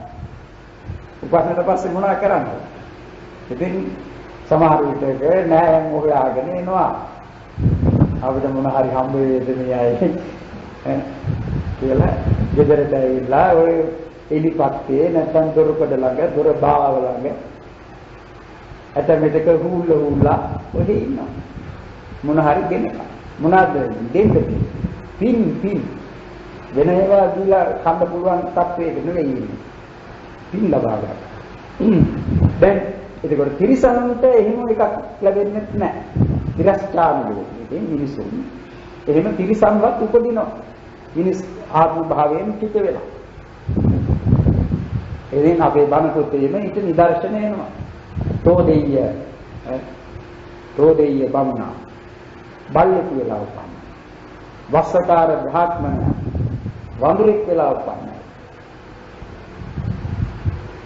උපන්නට පස්සේ මොනවා කරන්නේ? ඉතින් සමහර විටක නෑයන් හොයාගෙන එනවා. අපිට මොන හරි හම්බ වේද මේ අය කියලා ගෙදරට ඇවිල්ලා ඔය එලිපත්තේ නැත්නම් දොරකඩ ළඟ දොර බාව ළඟ ඇතමෙතක හූල්ලා ඔහේ ඉන්නවා. මොන හරි දෙන්නක මොනවාද දෙන්නේ? පින් වෙන ඒවා දීලා කන්න පුළුවන් තත්ත්වයක නෙවෙයි ඉන්නේ. පින් ලබා ගන්න. දැන් ඒකට තිරිසනුන්ට එහෙම එකක් ලැබෙන්නේ නැහැ. තිරස්චාන ලෝකෙදී මිනිසුන් එහෙම තිරිසන්වත් උපදිනවා. මිනිස් ආත්ම භාවයෙන් පිට වෙලා. එදින අපේ බණ පොතේම ඊට නිදර්ශන එනවා. තෝදෙය්‍ය බමුණා බල්ලෙක් වෙලා උපන්න. වස්සකාර බ්‍රාහ්මණය වඳුරෙක් වෙලා උපන්න.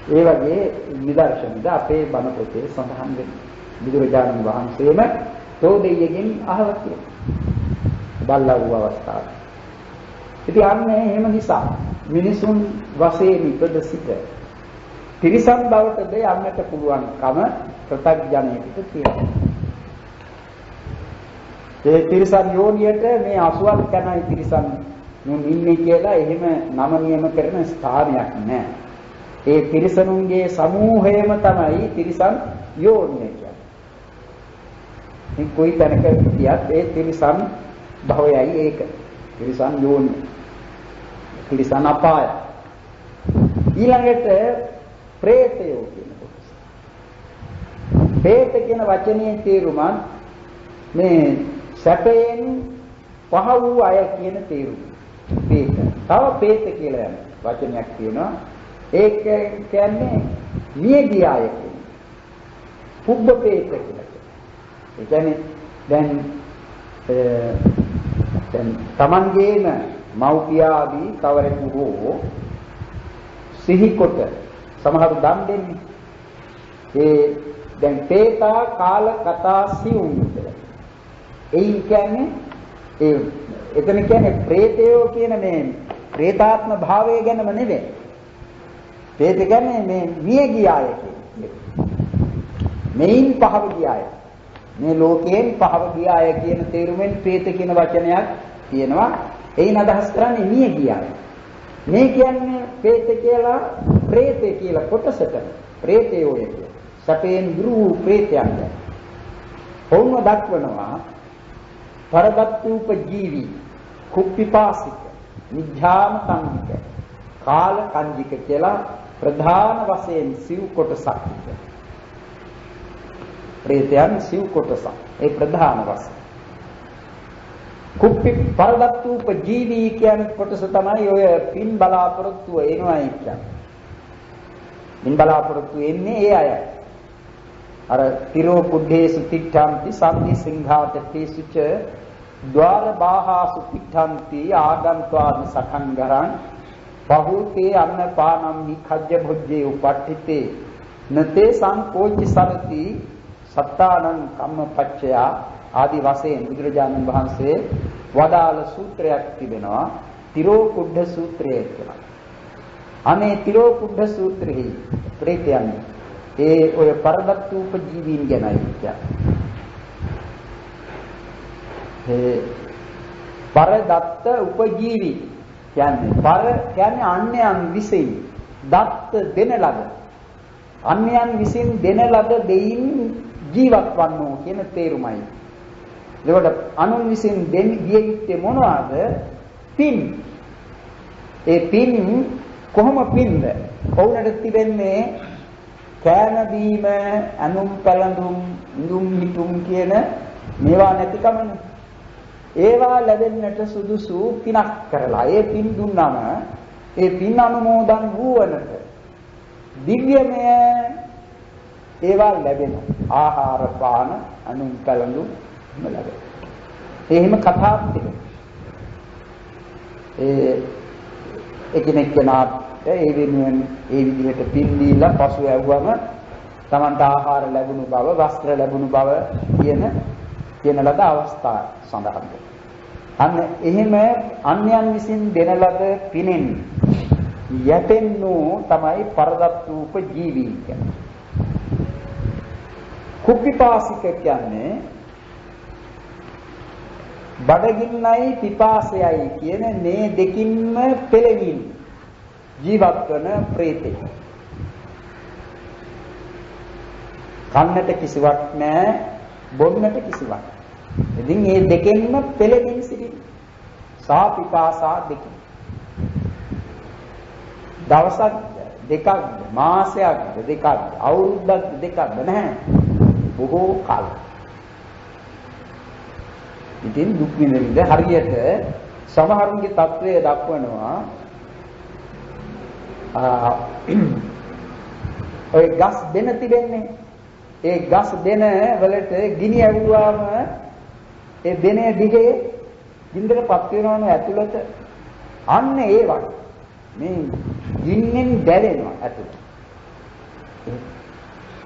ඒ වගේ නිදර්ශනද අපේ බණ පොතේ සඳහන් වෙනවා. බුදුරජාණන් වහන්සේම තෝදෙය්‍යගෙන් අහලා තියෙනවා. බල්ලා වූ අවස්ථාවේ. ඉතින් අන්නේ එහෙම නිසා මිනිසුන් වශයෙන් ඉපද සිට තිරිසන් බවටද යන්නට පුළුවන්කම ප්‍රත්‍යඥයෙකුට තියෙනවා. ඒ තිරිසන් යෝනියට මේ 80ක් කනයි තිරිසන් නුන් ඉන්නේ කියලා එහෙම නම නියම කරන ස්ථානයක් නැහැ. ඒ තිරිසනුන්ගේ සමූහයම තමයි තිරිසන් යෝනිය කියන්නේ. මේ කොයි තැනක හිටියත් ඒ තිරිසන් භවයයි ඒක. තිරිසන් යෝනිය. තිරිසන් අපාය. ඊළඟට പ്രേතයෝ කියන කොටස. പ്രേත කියන වචනේ තේරුම මේ සැපයෙන් පහ වූ අය කියන තේරුම. പ്രേත. තව പ്രേත කියලා යන වචනයක් තියෙනවා. ඒක කියන්නේ මිය ගිය අය කියන. පුබ්බ പ്രേත කියලා. ඒ කියන්නේ දැන් තමන්ගේම මව්පියාදී කවරෙකු හෝ සිහිකොට සමහරු දන් දෙන්නේ. ඒ දැන් තේතා කාල කතා සිවුම් කියලා. ඒ කියන්නේ එතන කියන්නේ പ്രേතයෝ කියන මේ പ്രേතාත්ම භාවය ගැනම නෙවෙයි. പ്രേත කියන්නේ මේ මිය ගිය අය කියන්නේ. මෙයින් පහව ගිය අය. මේ ලෝකයෙන් පහව ගිය අය කියන තේරුමෙන් പ്രേත කියන වචනයක් තියෙනවා. එයින් අදහස් කරන්නේ මිය ගිය අය. මේ කියන්නේ പ്രേත කියලා പ്രേතේ කියලා කොටසට പ്രേතයෝ කියන්නේ. සපේන් ගුරු പ്രേතයන්. ඔවුන්ව දක්වනවා පරදත්තූප ජීවි කුප්පිපාසික නිජ්ජාම සංගික කාල කංජික කියලා ප්‍රධාන වශයෙන් සිව් කොටසක්. പ്രേතයන් සිව් කොටසක්. ඒ ප්‍රධාන වශයෙන් කුප්පි පරදත්තූප ජීවි කියන කොටස තමයි ඔය පින් බලාපොරොත්තුව එනවා කියන්නේ. පින් බලාපොරොත්තු එන්නේ ඒ අය. අර තිරෝ කුද්ධේසු තිට්ඨන්ති සම්දි සිංහාතේසු ච ద్వාර බාහාසු තිට්ඨන්ති ආගන්්වාදි සඛංගරං බහූතේ අන්නපානම් නිඛජ්ජ භුජ්ජේ උපට්ඨිතේ නතේ සංකෝච්ච සරති සත්තානං කම්මපච්චය ආදි වශයෙන් බුදුරජාණන් වහන්සේ වදාළ සූත්‍රයක් තිබෙනවා තිරෝ කුද්ධ සූත්‍රය කියලා. අනේ තිරෝකුඩ සූත්‍රෙහි ප්‍රේතයන් ඒ ඔය පරදත්ත උපජීවීන් ගැනයි කියන්නේ. ඒ පරදත්ත උපජීවී කියන්නේ පර කියන්නේ අන්‍යයන් විසින් දත්ත දෙන ලද අන්‍යයන් විසින් දෙන ලද දෙයින් ජීවත් වන්නෝ කියන තේරුමයි. ඒකට අනුන් විසින් දෙන ගිය යුත්තේ මොනවාද? පින්. ඒ පින් කොහොම පින්ද? කවුරුන්ට තිබෙන්නේ කෑම බීම, අනුම් පැළඳුම්, ඉඳුම් හිටුම් කියන මේවා නැතිකමනේ. ඒවා ලැබෙන්නට සුදුසු පිනක් කරලා ඒ පින් දුන්නම ඒ පින් අනුමෝදන් වූවනට දිව්‍යමය ඒවා ලැබෙනවා. ආහාර පාන අනුම් පැළඳුම් ලැබෙනවා. එහෙම කතාවක් තිබෙනවා. එකිනෙක කෙනාට ඒ වෙනුවෙන් ඒ විදිහට පින් දීලා පසු ඇව්වම Tamanට ආහාර ලැබුණු බව, වස්ත්‍ර ලැබුණු බව කියන ලද අවස්ථා සඳහන් වෙනවා. අන්න එහෙම අන්‍යයන් විසින් දෙන ලද පිනෙන් යැපෙන්නෝ තමයි පරදත්ත උපජීවී කියන්නේ. කුප්පිපාසික කියන්නේ බඩගින්නයි පිපාසයයි කියන මේ දෙකින්ම පෙළෙමින් ජීවත් වන ප්‍රේතෙක්. කන්නට කිසිවක් නැහැ, බොන්නට කිසිවක්. ඉතින් මේ දෙකෙන්ම පෙළෙමින් සිටින සා පිපාසා දෙකින්. දවසක් දෙකක්, මාසයක් දෙකක්, අවුරුද්දක් දෙකක් නැහැ. බොහෝ කාල. ඉතින් දුක් විඳින්න හරියට සමහරුන්ගේ තත්වය දක්වනවා ඔය ගස් දෙන තිබෙන්නේ ඒ ගස් දෙන වලට ගිනි ඇවුවාම ඒ දෙනේ දිගේ ගින්දරපත් වෙනවනේ ඇතුළත අන්න ඒ වගේ මේ ගින්නෙන් දැවෙනවා ඇතුළත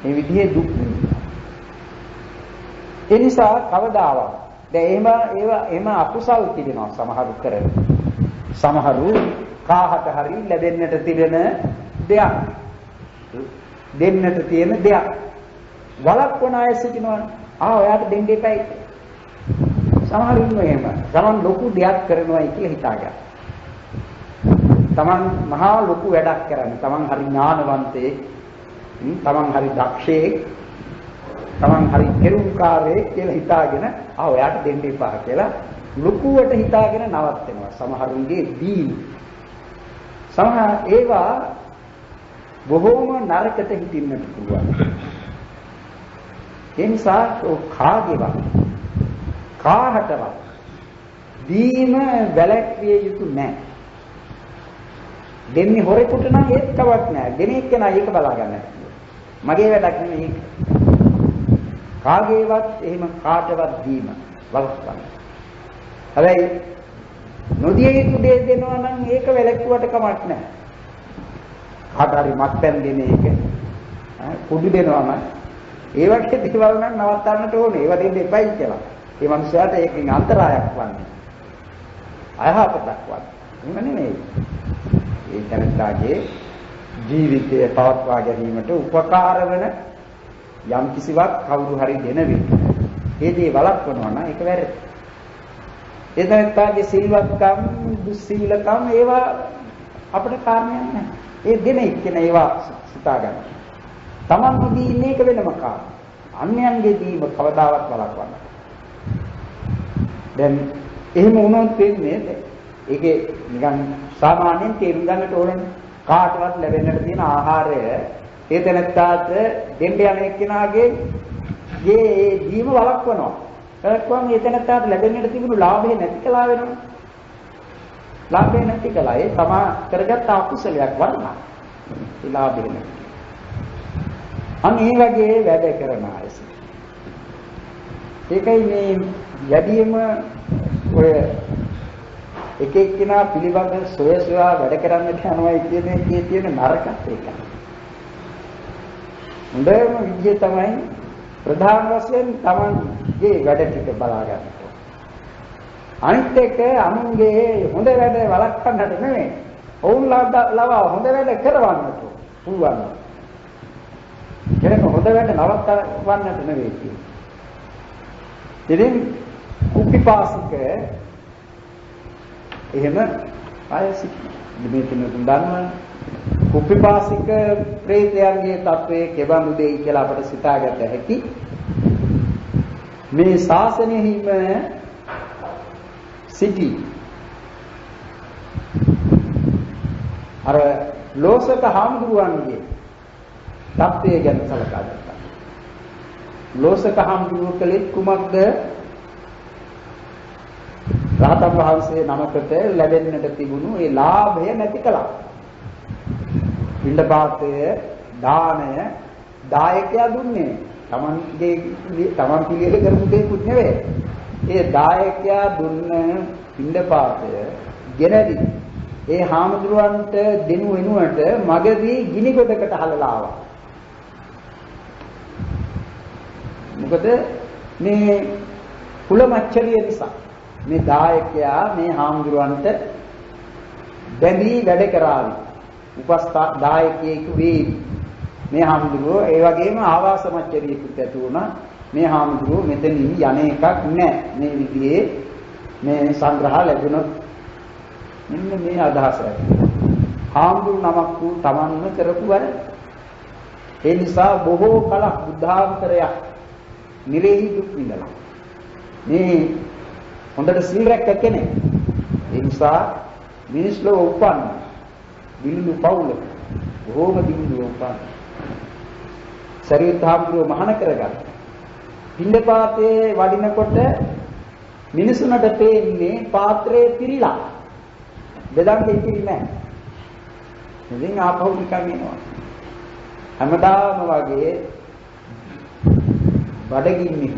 මේ විදිහේ දුක් විඳිනවා. ඒ නිසා කවදාවත් දැන් එහෙම අකුසල් තිබෙනවා සමහරු කරන. සමහරු කාහට හරි ලැබෙන්නට තිබෙන දෙයක්. දෙන්නට තියෙන දෙයක්. වළක්වන අය සිටිනවා. ඔයාට දෙන්න එපයි. සමහරු ඉන්නවා එහෙම. Taman ලොකු දෙයක් කරනවායි කියලා හිතාගන්න. Taman මහා ලොකු වැඩක් කරන්නේ. Taman හරි ඥානවන්තයෙක්. Taman හරි දක්ෂයෙක්. Taman හරි කෙරුම්කාරයෙක් කියලා හිතාගෙන ඔයාට දෙන්න එපා කියලා ලොකුවට හිතාගෙන නවත්වනවා. සමහරුන්ගේ දීන. සමහර ඒවා බොහෝම නරකට හිටින්නට පුළුවන්. ඒ නිසා කාගේවත් කාහටවත් දීම වැළැක්විය යුතු නැහැ. දෙන්නේ හොරෙකුට නම් ඒත් කවක් නැහැ. දෙන එක්කෙනා ඒක බලා ගන්න. මගේ වැඩක් නෙමෙයි ඒක. කාගේවත් එහෙම කාටවත් දීම වළක්වන්න. හැබැයි නොදිය යුතු දේ දෙනවා නම් ඒක වැළැක්වුවට කමක් නැහැ. කාට හරි මත්පැන් දෙන එක කුඩු දෙනවා නම් ඒ වගේ දේවල් නම් නවත්තන්නට ඕනේ. ඒවා දෙන්න එපයි කියලා. ඒ මනුස්සයාට ඒකෙන් අන්තරායක් වන්නේ. අයහපතක් වන්නේ. එහෙම නෙමෙයි. ඒ තනත්තාගේ ජීවිතය පවත්වා ගැනීමට උපකාර වෙන යම් කිසිවක් කවුරු හරි දෙන විට ඒ දේ වළක්වනවා නම් ඒක වැරදි. ඒ තනත්තාගේ සිල්වත්කම්, දුස්සීලකම් ඒවා අපිට කාරණයක් නැහැ. ඒ දෙන එක්කෙන ඒවා සිතා ගන්න. Tamange දීන්නේ එක වෙනම කාරණා. අන්‍යයන්ගේ දීම කවදාවත් වළක්වන්න. දැන් එහෙම වුණොත් වෙන්නේ ඒකේ නිකන් සාමාන්‍යයෙන් තේරුම් ගන්නට ඕනේ කාටවත් ලැබෙන්නට තියෙන ආහාරය ඒ තැනත්තාට දෙන්න යන එක්කෙනාගේ ඒ දීම වළක්වනවා. වළක්වම ඒ තැනත්තාට ලැබෙන්නට තිබුණු ලාභය නැති කළා වෙනවා. ලාභය නැති කළා ඒ තමා කරගත් අකුසලයක් වරණා. ඒ ලාභය නැති. අන්න ඒ වගේ වැඩ කරන අය. ඒකයි මේ යදීම ඔය එක එක්කිනා පිළිබඳ සොයසොයා වැඩ කරන්නට යනවායි කියන එකේ තියෙන නරකත් ඒකයි. හොඳම විදිය තමයි ප්‍රධාන වශයෙන් Tamanගේ වැඩ ටික බලා ගන්න ඕනේ. අනිත් එක අනුන්ගේ හොඳ වැඩ වළක්වන්නට නෙමෙයි. ඔවුන් ලවා හොඳ වැඩ කරවන්නට පුළුවන්. කෙනෙක් හොඳ වැඩ නවත්තවන්නට නෙවෙයි කියන්නේ. ඉතින් කුප්පිපාසික එහෙම ආයසි මේ තුන දන්නවනේ. කුප්පිපාසික ප්‍රේතයන්ගේ තත්වයේ කෙබඳු දෙයි කියලා අපට සිතාගත හැකි. මේ ශාසනයෙහිම සිටි අර ලෝසක හාමුදුරුවන්ගේ තත්ත්වය ගැන සලකා ගත්තා. ලෝසක හාමුදුරුවෝ කලේ කුමක්ද? රහතන් වහන්සේ නමකට ලැබෙන්නට තිබුණු ඒ ලාභය නැති කළා. පිණ්ඩපාතය දාණය දායකයා දුන්නේ. තමන් පිළියෙල කරපු දෙයක්වත් නෙවෙයි. ඒ දායකයා දුන්න පිණ්ඩපාතය ගෙනදි ඒ හාමුදුරුවන්ට දෙනු වෙනුවට මගදී ගිනි ගොඩකට හලලා ආවා. මොකද මේ කුල මච්චරිය නිසා මේ දායකයා මේ හාමුදුරුවන්ට බැඳී වැඩ කරાવી. උපස්ථා දායකයෙකු වේවි. මේ හාමුදුරුවෝ ඒ වගේම ආවාස මච්චරියෙකුත් ඇති වුණා. මේ හාමුදුරුවෝ මෙතනින් යන එකක් නැහැ. මේ විදිහේ මේ සංග්‍රහ ලැබුණොත් මෙන්න මේ අදහසයි. හාමුදුරු නමක් වූ තමන්ම කරපු වැඩ. ඒ නිසා බොහෝ කලක් බුද්ධාන්තරයක් නිරේහි දුක් විඳලා. මේ හොඳට සිල් රැක්ක කෙනෙක්. ඒ නිසා මිනිස් ලෝක උපන්න දිනුණු පවුල බොහෝම දිනුණු උපන්න. සරියුත් හාමුදුරුවෝ මහාන කරගත්තා. පිණ්ඩපාතේ වඩිනකොට මිනිසුන්ට පේන්නේ පාත්‍රයේ පිරීලා. බෙදන්නේ ඉතිරි නැහැ. ඉතින් ආපහු නිකන් එනවා. හැමදාම වගේ බඩගින්නේ.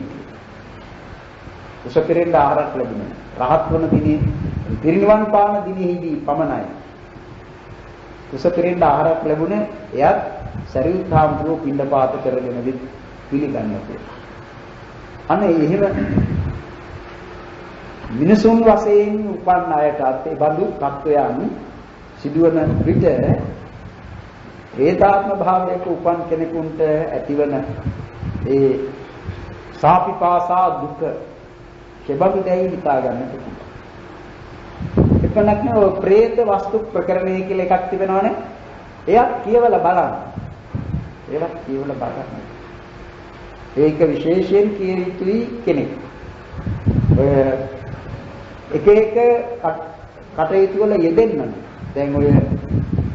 උසපිරෙන්න ආහාරයක් ලැබුණා. රහත් වන දිනේ පිරිනිවන් පාන දිනෙහිදී පමණයි. උසපිරෙන්න ආහාරයක් ලැබුණේ එයත් සරියුත් හාමුදුරුවෝ පිණ්ඩපාත කරගෙන පිළිගන්නවා. අනේ එහෙම මිනිසුන් වශයෙන් උපන් අයටත් ඒ බඳු තත්වයන් සිදුවන විට හේතාත්ම භාවයක උපන් කෙනෙකුට ඇතිවන ඒ සාපිපාසා දුක කෙබඳු දෙයි හිතා ගන්නට පුළුවන්. එපමණක් නෙවෙයි ප්‍රේත වස්තු ප්‍රකරණය කියලා එකක් තිබෙනවනේ. එයත් කියවලා බලන්න. ඒවත් කියවලා බලන්න. ඒක විශේෂයෙන් කිය යුතුයි කෙනෙක්. එක එක කටයුතු වල යෙදෙන්න. දැන් ඔය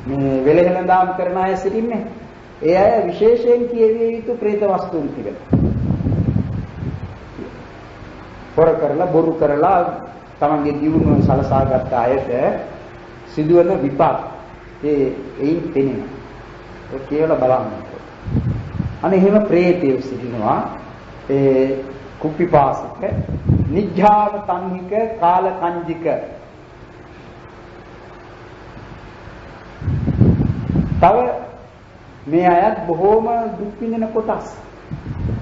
මේ වෙලහෙළඳාම් කරන අය සිටින්නේ. ඒ අය විශේෂයෙන් කියවිය යුතු ප්‍රේත වස්තුන් තිබෙනවා. හොර කරලා බොරු කරලා තමන්ගේ ජීවුන සලසාගත් අයට සිදුවන විපාක ඒයින් පෙනෙනවා. ඒක කියලා බලන්න. අනේ එහෙම ප්‍රේතයෝ සිටිනවා. ඒ කුප්පිපාසික නිජ්ජාව තන්හික කාලකංජික තව මේ අයත් බොහෝම දුක් විඳින කොටස්.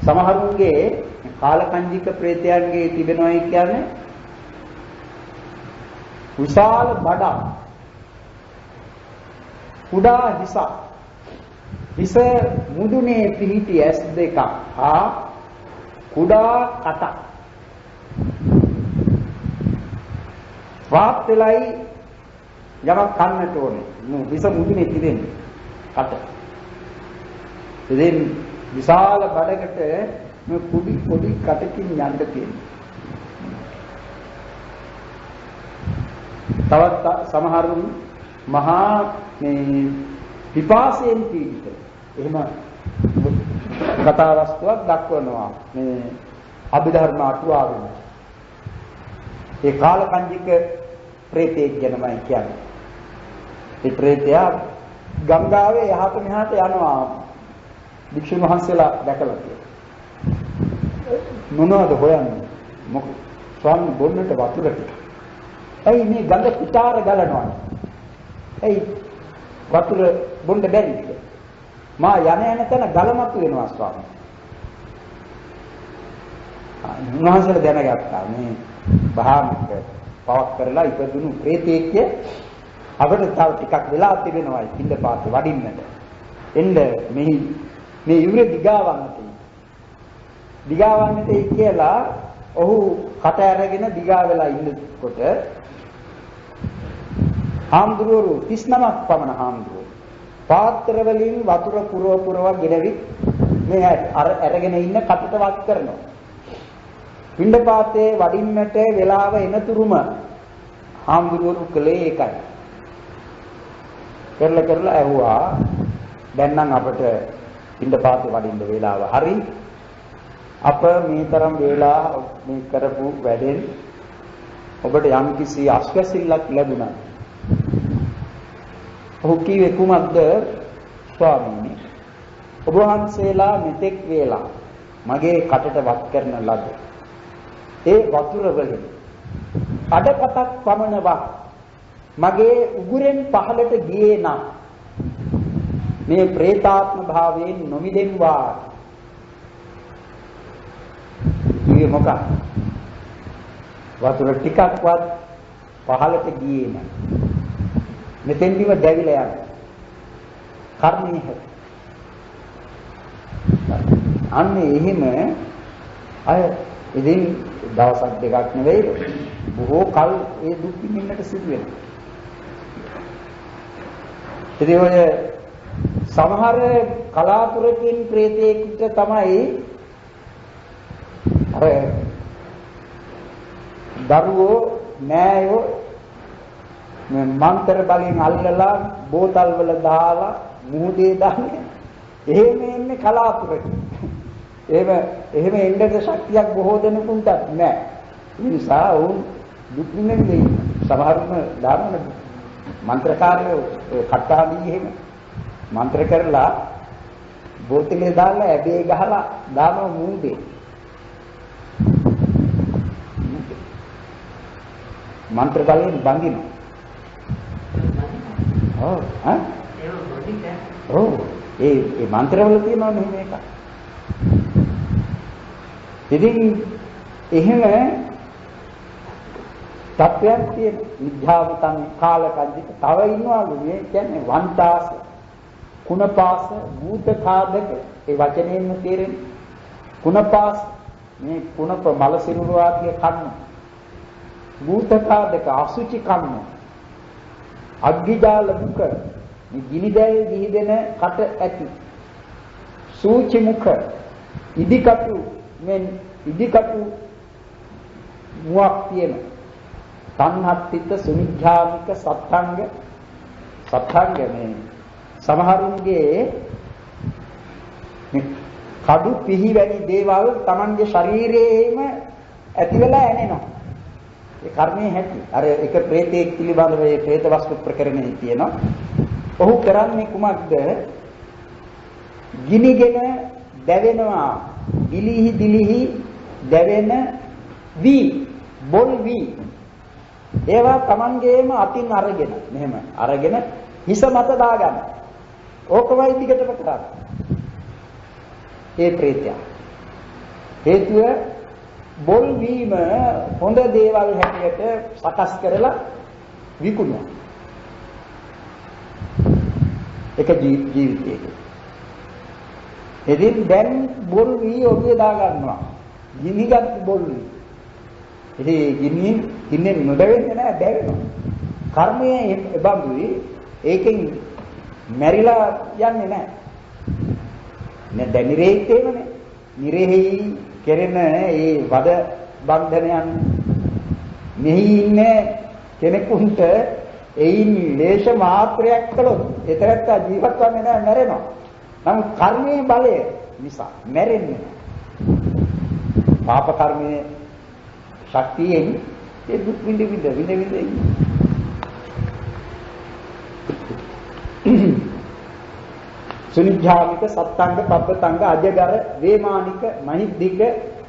සමහරුන්ගේ කාලකංජික ප්‍රේතයන්ගේ තිබෙනවායි කියන්නේ විශාල බඩක්, කුඩා හිස මුදුනේ පිහිටි ඇස් දෙකක් හා කුඩා කටක්. වාත් වෙලයි යමක් කන්නට ඕනේ. විස මුදුනේ තිබෙන්නේ කට. ඉතින් විශාල බඩකට මේ පොඩි කටකින් යන්න තියෙනවා. තවත් සමහරුන් මහා මේ පිපාසයෙන් පීඩිත. එහෙම කතා වස්තුවක් දක්වනවා මේ අභිධර්ම අටුවාවෙන්. ඒ කාලකංජික ප්‍රේතයෙක් ගැනමයි කියන්නේ. ඒ ප්‍රේතයා ගංගාවේ යහත මෙහාට යනවා. භික්ෂුන් වහන්සේලා දැකලා තියෙනවා. මොනවද හොයන්නේ? මොකද ස්වාමීන් බොන්නට වතුර ටික. ඇයි මේ ගඟ පිටාර ගලනවා? ඇයි වතුර බොන්න බැරිද? මා යන තැන ගලමතු වෙනවා ස්වාමීන්. උන්වහන්සේලා දැනගත්තා මේ භාමික පවක් කරලා ඉපදුණු ප්‍රේතයෙක් අපිට තව ටිකක් වෙලා තිබෙනවා පින්ඩපාතේ වඩින්නට. එන්න මේ ඉවුරේ දිගාවන්නට කියලා ඔහු කට ඇරගෙන දිගා වෙලා ඉන්නකොට හාමුදුරුවෝ 39ක් පමණ හාමුදුරුවෝ පාත්‍ර වලින් වතුර පුරව ගෙනවි මේ අරගෙන ඉන්න කටට වත් කරනවා. පින්ඩපාතේ වඩින්නට වෙලාව එනතුරුම හාමුදුරුවෝ කළේ ඒකයි. කරලා ඇහුවා දැන් නම් අපට පින්ඩපාතේ වඩින්න වෙලාව හරි. අප මේ තරම් වේලා මේ කරපු වැඩෙන් ඔබට යම්කිසි අස්වැසිල්ලක් ලැබුණා. ඔහු කීවේ කුමක්ද? ස්වාමීනි, ඔබ වහන්සේලා මෙතෙක් වේලා මගේ කටට වත් කරන ලද ඒ වතුර වලින් අඩපතක් පමණවත් මගේ උගුරෙන් පහළට ගියේ නම් මේ ප්‍රේතාත්ම භාවයෙන් නොමිදෙන්වා. ඊයේ මොකක්? වතුර ටිකක්වත් පහළට ගියේ නැහැ. මෙතෙන්දිම දැවිලා යන කර්මයේ අන්නේ එහෙම අය ඉතින් දවසක් දෙකක් නෙවෙයි බොහෝ කල් ඒ දුක් විඳින්නට සිදු වෙනවා. ඉතින් ඔය සමහර කලාතුරකින් ප්‍රේතයෙකුට තමයි අර දරුවෝ නෑයෝ මන්ත්‍ර බලෙන් අල්ලලා බෝතල් වල දාලා මුහුදේ දාන්නේ එහෙම එන්නේ කලාතුරකින්. එහෙම එන්නට ශක්තියක් බොහෝ දෙනෙකුට නැහැ. ඒ නිසා වුන් දුක් විඳින්නේ සමහරම දාන මන්ත්‍රකාරයෝ කට්ටාදී එහෙම මන්ත්‍ර කරලා බෝතලේ දාලා ඇබේ ගහලා දානවා මුහුදේ. මන්ත්‍ර බලයෙන් බඳිනවා. ඒ මන්ත්‍රවල තියෙනවා මෙහෙම එකක්. ඉතින් එහෙම තත්ත්වයක් තියෙන විද්‍යාවතන් කාලකන්දික තව ඉන්නවලු මේ කියන්නේ වන්තාස කුණපාස භූතඛාදක ඒ වචනයෙන්ම තේරෙන්නේ කුණපාස මේ කුණප මල සිරුරු ආදී කන්න භූතඛාදක අසුචි කන්න අග්ගිජාල මුඛ මේ ගිනිදැල් විහිදෙන කට ඇති සූචි මුඛ ඉදිකටු මෙන් ඉදිකටු මුවක් තියෙන සංහත්තිත සුනිජ්ජාමික සත්ංග මේ සමහරුන්ගේ කඩු පිහි වැනි දේවල් Tamange ශරීරයේම ඇති වෙලා ඇනෙනවා. ඒ කර්මයේ හැටි. අර එක ප්‍රේතෙක් පිළිබඳව මේ ප්‍රේත වස්තු ප්‍රකරණේ තියෙනවා. ඔහු කරන්නේ කුමක්ද? ගිනිගෙන දැවෙනවා. දිලිහි දැවෙන වී බොල් වී ඒවා Tamangeම අතින් අරගෙන මෙහෙම අරගෙන හිස මත දාගන්න. ඕකවයි දිගටම කරන්නේ. ඒ ප්‍රේතය. හේතුව බොල් වීම හොඳ දේවල් හැටියට සකස් කරලා විකුණනවා. එක ජීවිතයක. එදින් දැන් බොල් වී ඔබේ දා ගන්නවා. ගිනිගත් බොල් වී. ඉතින් ගින්නේ නොදැවෙන්නේ නැහැ දැවෙනවා. කර්මයේ බඳුයි ඒකෙන් මැරිලා යන්නේ නැහැ. නේ දැන් නිරේත් එහෙමනේ. නිරෙහි කෙරෙන ඒ වද බන්ධනයන් මෙහි ඉන්න කෙනෙකුට එයින් ලේෂ මාත්‍රයක් කළොත් ඒතරත් ජීවත් වෙන්නේ නැහැ මැරෙනවා. නමුත් කර්මයේ බලය නිසා මැරෙන්නේ නැහැ. පාප කර්මයේ ශක්තියෙන් ඒ දුක් විඳ ඉන්නේ. සුනිජ්ජාමික සත්තංග පබ්බතංග අජගර වේමානික මහිද්దిక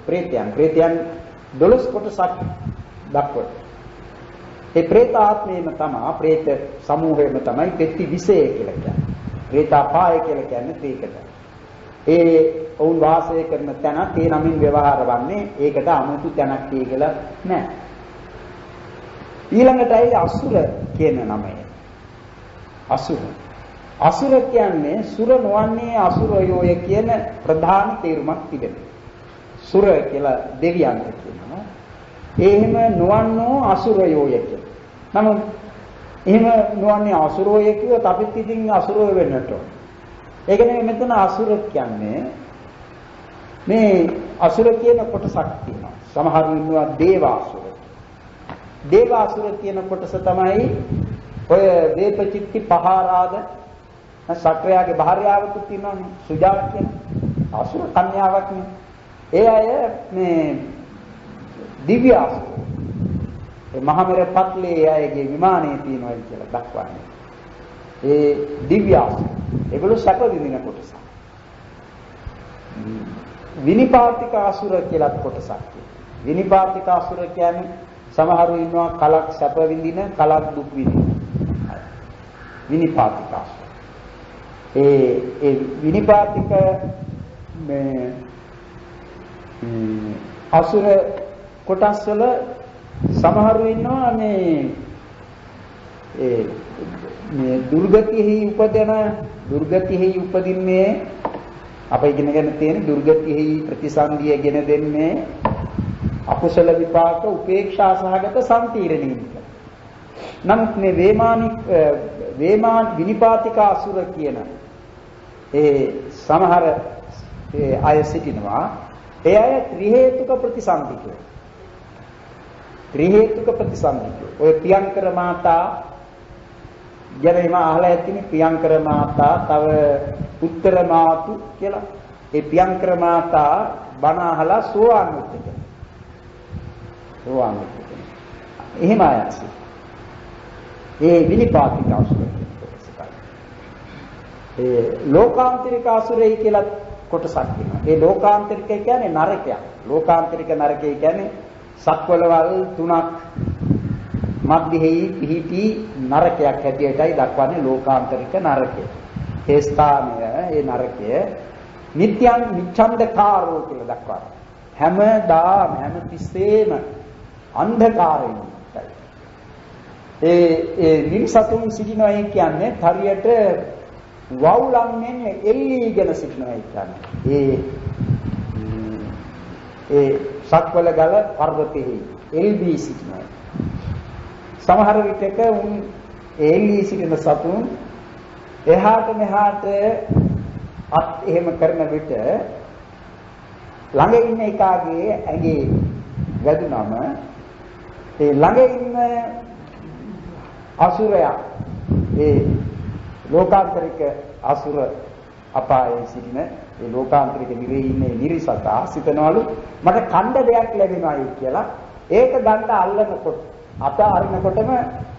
ප්‍රේතයන් 12 කොටසක් දක්වන. ඒ ප්‍රේත ආත්මයම තමයි ප්‍රේත සමූහයම තමයි පෙත්ති විශේෂය කියලා කියන්නේ. ප්‍රේතාපාය කියලා කියන්නේ ඒකට. ඒ වුන් වාසය කරන තැන ඒ නමින් ව්‍යවහාර වන්නේ ඒකට 아무තු තැනක් කියලා නෑ. ඊළඟටයි අසුර කියන නමය. අසුර. අසුර කියන්නේ සුර නොවන්නේ අසුරයෝය කියන ප්‍රධාන තේරුමක් තිබෙනවා. සුර කියලා දෙවියන්ට කියනවා. එහෙම නොවන්නෝ අසුරයෝය කියලා. නමුත් එහෙම නොවන්නේ අසුරයෝය කියොත් අපිත් ඉතින් අසුරය වෙන්නට ඕන. ඒක නෙමෙයි මෙතන අසුර කියන්නේ. මේ අසුර කියන කොටසක් තියෙනවා. සමහරු ඉන්නවා දේවාසුර. දේවාසුර කියන කොටස තමයි ඔය වේපචිත්ති පහාරාද සක්‍රයාගේ භාර්යාවකුත් ඉන්නවනේ සුජා කියන අසුර කන්‍යාවක් නේ. ඒ අය මේ දිව්‍ය අසුර. ඒ මහමෙර පත්ලේ අයගේ විමානයේ තියෙනවා කියලා දක්වන්නේ. ඒ දිව්‍ය අසුර. ඒගොල්ලෝ සැප විඳින කොටස. විනිපාතික අසුර කියලා කොටසක් තියෙනවා. විනිපාතික අසුර කියන්නේ සමහරු ඉන්නවා කලක් සැප විඳින කලක් දුක් විඳින. විනිපාතික අසුර. ඒ විනිපාතික මේ අසුර කොටස් වල සමහරු ඉන්නවා මේ දුර්ගතිෙහි උපදින්නේ අප ඉගෙනගෙන තියෙන දුර්ගතිෙහි ප්‍රතිසන්දියගෙන දෙන්නේ අකුසල විපාක උපේක්ෂා සහගත සම්පීර්ණීක. නමුත් මේ වේමාන විනිපාතික අසුර කියන සමහර අය සිටිනවා. ඒ අය ත්‍රි හේතුක ප්‍රතිසන්දිකෝ. ත්‍රි හේතුක ප්‍රතිසන්දිකෝ. ඔය පියංකර මාතා ගැනම අහලා ඇතිනේ පියංකර මාතා තව උත්තර මාතු කියලා. ඒ පියංකර මාතා බණ අහලා සෝවාන් වෙච්ච. සෝවාන් වෙච්ච. එහෙම ආයසි. ඒ විනිපාතික අසුර. ඒ ලෝකාන්තරික අසුරයි කියලා කොටසක් තියෙනවා. ඒ ලෝකාන්තරික කියන්නේ නරකයක්. ලෝකාන්තරික නරකය කියන්නේ සක්වලවල් තුනක් මැදෙහි පිහිටි නරකයක් හැටියටයි දක්වන්නේ ලෝකාන්තරික නරකය. ඒ ස්ථානය ඒ නරකය නිච්ඡන්දකාරෝ කියලා දක්වනවා. හැමදාම හැමතිස්සෙම අන්ධකාරයෙන් යුක්තයි. ඒ නිර්සතුන් සිටිනවා කියන්නේ හරියට වවුලන්ගෙන් එල්ලීගෙන සිටිනවා කියන්නේ. ඒ සක්වල ගල පර්වතෙහි එල්බී සිටිනවා. සමහර විටක උන් එල්ලී සිටින සතුන් එහාට මෙහාට අත් එහෙම කරන විට ළඟ ඉන්න එකාගේ ඇඟේ වැදුනම ඒ ළඟ ඉන්න අසුරයා ඒ ලෝකාන්තරික අසුර අපායේ සිටින ඒ ලෝකාන්තරික නිරේ ඉන්නේ නිරිසතා සිතනවලු මට කණ්ඩ දෙයක් ලැබෙනවායි කියලා. ඒක ගන්න අල්ලනකොට අත අරිනකොටම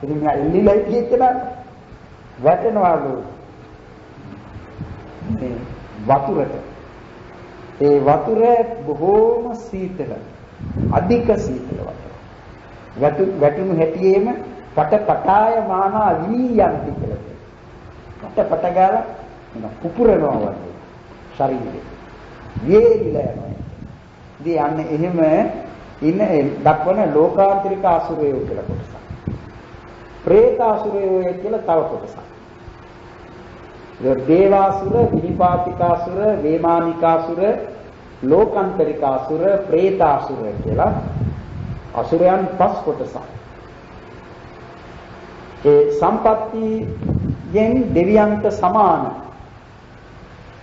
ඉතින් මෙයා එල්ලිලා ඉච්චෙන වැටෙනවලු මේ වතුරට. ඒ වතුර බොහෝම සීතල. අධික සීතල වතුර. වැටුණු හැටියේම පටපටාය මානා වීයන්ති කියලා. පට ගාලා පුපුරනවා වගේ ශරීරේ වේලිලා යනවා. ඉතින් අන්න එහෙම ඉන්න දක්වන ලෝකාන්තරික අසුරයෝ කියලා කොටසක්. പ്രേත අසුරයෝ කියලා තව කොටසක්. දේවාසුර, විනිපාතිකාසුර, වේමානිකාසුර, ලෝකාන්තරිකාසුර, പ്രേතාසුර කියලා අසුරයන් පස් කොටසක්. ඒ සම්පත්තියෙන් දෙවියන්ට සමාන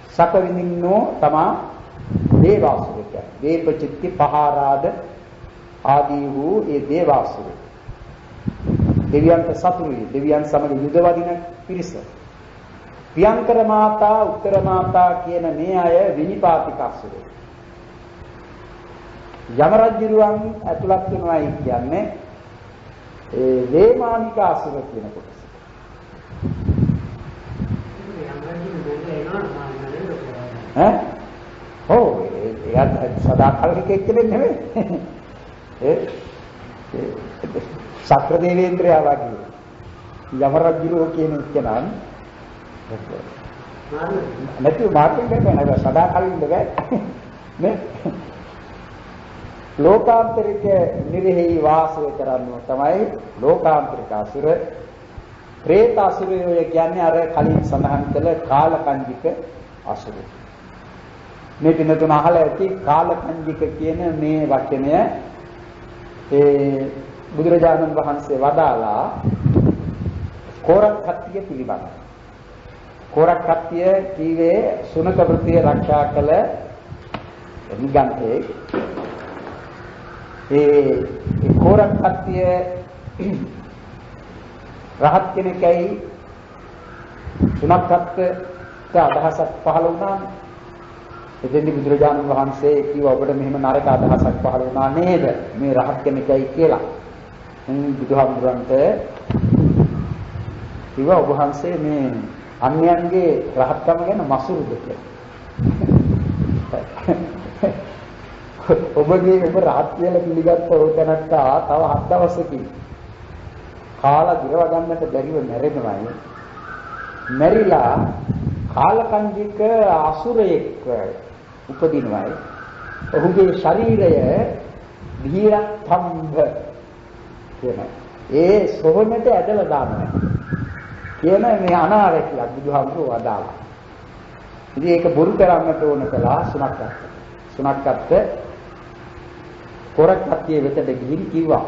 සැප විඳින්නෝ තමා දේවාසුර කියන්නේ. වේපචිත්ති පහාරාද ආදී වූ ඒ දේවාසුර. දෙවියන්ට සතුරුයි. දෙවියන් සමග යුද වදින පිරිස. පියංකර මාතා, උත්තර මාතා කියන මේ අය විනිපාතික අසුර. යම රජුරුවන් ඇතුළත් වෙනවායි කියන්නේ ඒ වේමානික අසුර කියන කොටස. ඈ? ඔව් එයාත් සදාකල් කෙනෙක් නෙමෙයි. ඒ සක්‍ර දේවේන්ද්‍රයා වගේ යම රජුරෝ කියන කෙනා නැති මාර්ගෙන් නේද සදාකල් ඉන්න බෑ නේ. ලෝකාන්තරික නිරෙහි වාසය කරන්නෝ තමයි ලෝකාන්තරික අසුර. പ്രേත අසුරයෝ කියන්නේ අර කලින් සඳහන් කළ කාලකන්ජික අසුරය. මේ පින්නතුන අහලා ඇති කාලකන්ජික කියන මේ වචනය බුදුරජාණන් වහන්සේ වදාලා කෝරක් කට්ටිය පිළිබඳ. කෝරක් කට්ටිය කීවේ සුනක වෘත්තිය ආරක්ෂා කළ නිගන්ඨේ. ඒ කෝරක් කට්ටිය රහත් කෙනෙක්යි සුනක්කත්ට අදහසක් පහළ වුණා. එතෙන්දී බුදුරජාණන් වහන්සේ කිව්වා ඔබට මෙහෙම නරක අදහසක් පහළ වුණා නේද? මේ රහත් කෙනෙක්යි කියලා. බුදුහාමුදුරන්ට කිව්වා ඔබ වහන්සේ මේ අන්‍යයන්ගේ රහත්කම ගැන මසුරුද කියලා. ඔබගේ ඔබ රහත් කියලා පිළිගත්ත ඕතනත්තා තව 7 දවසකින් කාලා දිරව ගන්නට බැරිව මැරෙනවායි. මැරිලා කාලකන්ජික අසුරයෙක් උපදිනවායි. ඔහුගේ ශරීරය ධීරස්තම්භ කියන ඒ සොහොනට ඇදලා දානවා කියන මේ අනාරැකියක් බුදුහාමුදුරුවෝ වදාළා. ඉතින් ඒක බොරු කරන්නට ඕන කළා සුනක්කත්. සුනක්කත් කොරක්කත්තිය වෙතට ගිහින් කිව්වා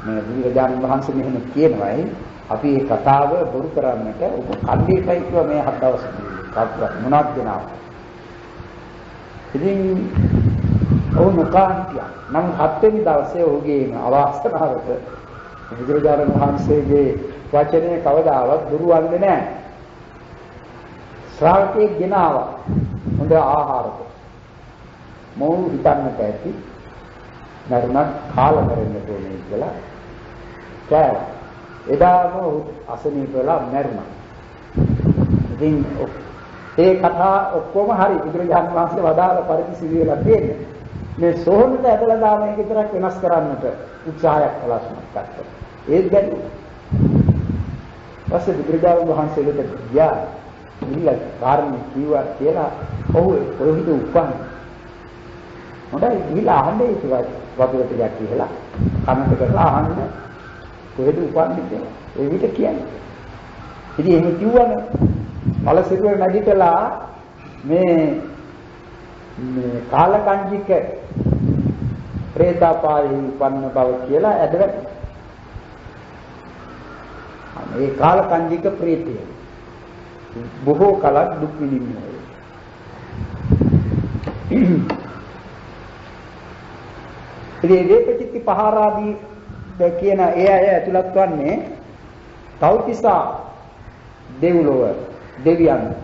මේ බුදුරජාණන් වහන්සේ මෙහෙම කියනවායි අපි මේ කතාව බොරු කරන්නට ඔබ කල්ලියටයි කිව්වා මේ 7 දවස් කවුරුත් මොනවද දෙනවා. ඉතින් ඔව් නොකාන්තිය. නම් 7 වෙනි දවසේ ඔහුගේ අවස්ථාවට බුදුරජාණන් වහන්සේගේ වචනේ කවදාවත් දුරවන්නේ නැහැ. ශ්‍රාවකයෙක් ගෙනාවා හොඳ ආහාරක. මොහු හිතන්නට ඇති නරුණක් කාලා කරන්න ඕනේ කියලා කෑවා. එදාම අසනීප වෙලා මැරුණා. ඉතින් ඒ කතා ඔක්කොම හරි බුදුරජාණන් වහන්සේ වදාළ පරිදි සිදු වෙලා තියෙන්නේ. මේ සෝහනට ඇදලා දාන එක විතරක් වෙනස් කරන්නට උත්සාහයක් කළා සුනක්කත්. ඒත් බැරි. ඊපස්සේ බුදුරජාණන් වහන්සේ වෙත ගියා. ඉල්ල කාරණේ කිව්වා කියලා ඔහු කොහෙද උපන්නේ? හොඳයි ගිහලා අහන්නේ ඒක වතුර ටිකක් කියලා කනට කරලා අහන්න කොහෙද උපන්නේ කියලා. ඒ විදිහට කියන්නේ. ඉතින් එහෙම කිව්වම මලසිරුර නැගිටලා මේ කාලකන්ජික ප්‍රේතපායේ උපන්න බව කියලා ඇදලා මේ කාලකන්ජික ප්‍රේතය බොහෝ කලක් දුක් විඳින්නේ. ඉතින් වේපචිත්ති පහාරාදී කියන ඒ අය ඇතුළත් වන්නේ තෞතිසා දෙව්ලොව දෙවියන්ට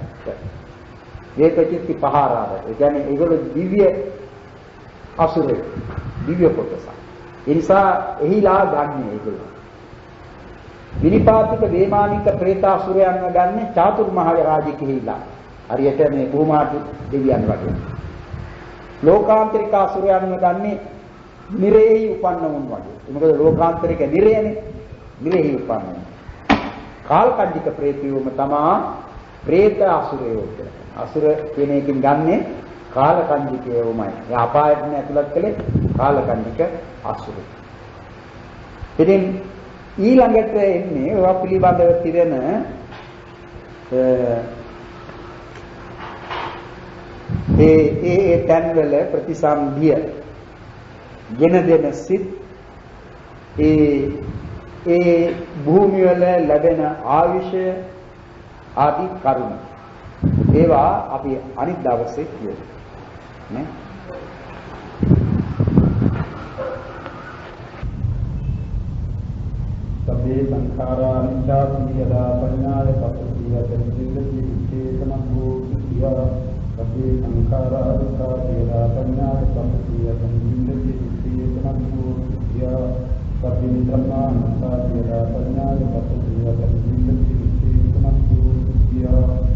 වේපචිත්ති පහාරාද. ඒ කියන්නේ ඒගොල්ලෝ දිව්‍ය අසුරේ දිව්‍ය කොටස. ඒ නිසා එහිලා ගන්න ඒගොල්ලෝ. විනිපාතික වේමානික ප්‍රේතාසුරයන්ව ගන්න චාතුර්මහා රාජිකෙහිලා. හරියට මේ භූමාතු දෙවියන් වගේ. ලෝකාන්තරික අසුරයන්ව ගන්නේ නිරේහි උපන්න වුන් වගේ. මොකද ලෝකාන්තරික නිරේනේ. නිරේහි උපන්න. කාලකන්ජික ප්‍රේතයෝම තමා ප්‍රේත අසුරයෝ කියලා. අසුර කියන එකෙන් ගන්නේ කාලකන්ජිකයෝමයි. ඒ අපායට ඇතුළත් කළේ කාලකන්ජික අසුරය. ඉතින් ඊළඟට එන්නේ ඔය පිළිබඳව තිරෙන ඒ තන්වල ප්‍රතිසම්භිය ගෙන දෙන සිත් ඒ භූමිය වල ලැබෙන ආයුෂය ආදී කරුණු ඒවා අපි අනිත් දවසේ කියමු නේ. සබ්බේ සංඛාරා අනිච්චාති යදා පඤ්ඤාය පස්සීයතං සිද්ධි විචේතනං භූතිය. සබ්බේ සංඛාරා අනිච්චාති යදා පඤ්ඤාය පස්සීයතං සිද්ධි විචේතනං භූතිය. සබ්බේ ධම්මා අනිච්චාති යදා පඤ්ඤාය පස්සීයතං සිද්ධි විචේතනං භූතිය.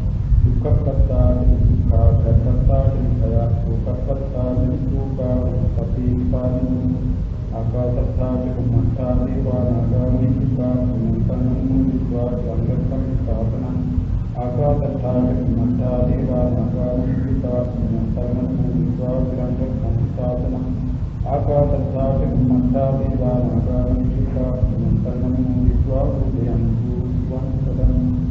දුක්ඛපත්තානි දුක්ඛාපත්තානි භයසුඛපත්තානි දුක්ඛා සතිපානි ආකාශත්තානි කුම්මත්තානි වානාගාමි විපාකං විද්වා සංගතං ස්ථාපනං ආකාශත්තානි කුම්මත්තානි වානාගාමි විපාකං විද්වා සංගතං ස්ථාපනං आकाशत्थाच मन्ता देवानागामिषिका नमो विद्वा उदयन्तु स्वं सदम्